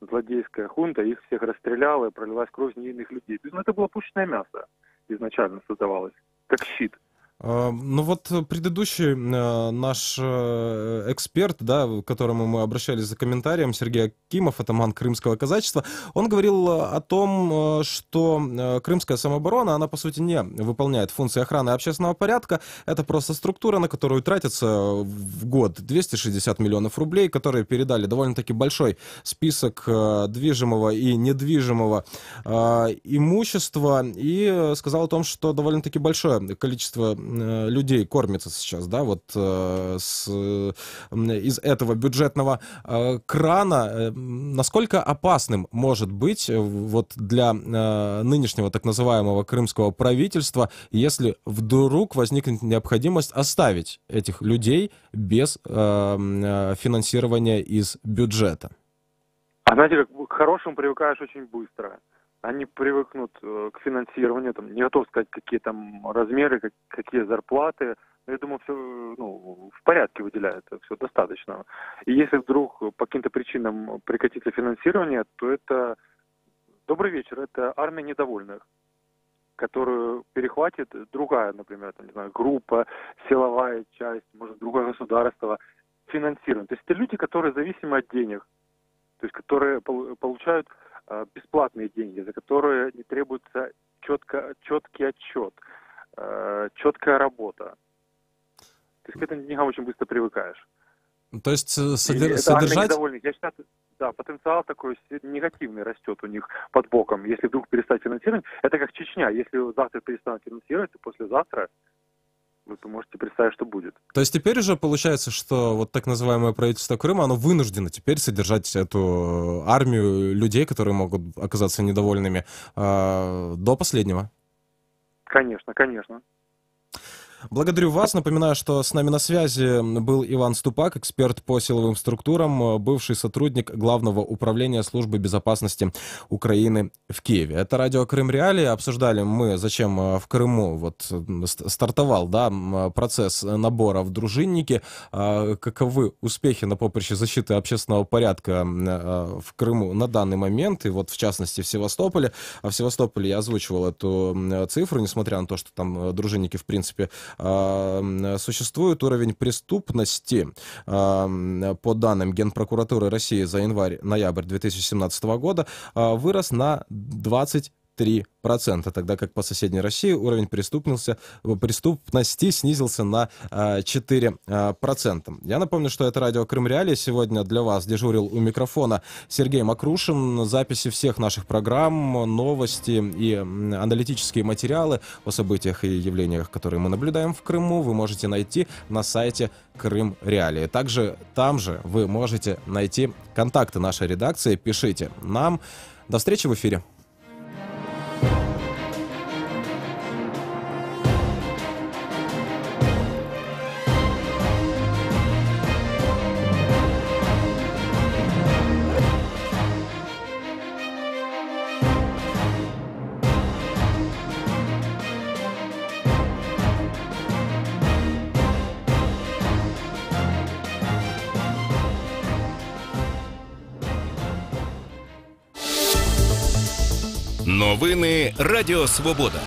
злодейская хунта их всех расстреляла, и пролилась кровь невинных людей. То есть, это было пушечное мясо изначально создавалось, как щит. Ну вот предыдущий наш эксперт, да, к которому мы обращались за комментарием, Сергей Акимов, атаман крымского казачества, он говорил о том, что крымская самооборона, она по сути не выполняет функции охраны общественного порядка, это просто структура, на которую тратится в год 260 миллионов рублей, которые передали довольно-таки большой список движимого и недвижимого имущества, и сказал о том, что довольно-таки большое количество людей кормится сейчас, да, вот из этого бюджетного крана. Насколько опасным может быть вот для нынешнего так называемого крымского правительства, если вдруг возникнет необходимость оставить этих людей без финансирования из бюджета? А знаете, к хорошему привыкаешь очень быстро. Они привыкнут к финансированию, не готов сказать, какие там размеры, какие зарплаты. Я думаю, все в порядке выделяется, все достаточно. И если вдруг по каким-то причинам прекратится финансирование, то это добрый вечер, это армия недовольных, которую перехватит другая, например, группа, силовая часть, может, другое государство финансирует. То есть это люди, которые зависимы от денег, то есть которые получают бесплатные деньги, за которые не требуется четкий отчет, четкая работа. То есть к этим деньгам очень быстро привыкаешь. То есть содержать... Я считаю, да, потенциал такой негативный растет у них под боком. Если вдруг перестать финансировать, это как Чечня. Если завтра перестанут финансировать, то послезавтра вы можете представить, что будет. То есть теперь уже получается, что вот так называемое правительство Крыма, оно вынуждено теперь содержать эту армию людей, которые могут оказаться недовольными до последнего? Конечно, конечно. Благодарю вас. Напоминаю, что с нами на связи был Иван Ступак, эксперт по силовым структурам, бывший сотрудник Главного управления службы безопасности Украины в Киеве. Это радио Крым Реалии. Обсуждали мы, зачем в Крыму вот стартовал, да, процесс набора в дружинники, каковы успехи на поприще защиты общественного порядка в Крыму на данный момент, и вот в частности в Севастополе. А в Севастополе я озвучивал эту цифру, несмотря на то, что там дружинники в принципе существует. Уровень преступности, по данным Генпрокуратуры России за январь-ноябрь 2017 года, вырос на 23%, тогда как по соседней России уровень преступности снизился на 4%. Я напомню, что это радио Крым Реалии. Сегодня для вас дежурил у микрофона Сергей Макрушин. Записи всех наших программ, новости и аналитические материалы о событиях и явлениях, которые мы наблюдаем в Крыму, вы можете найти на сайте Крым Реалии. Также там же вы можете найти контакты нашей редакции. Пишите нам. До встречи в эфире. Новини Радіо Свобода.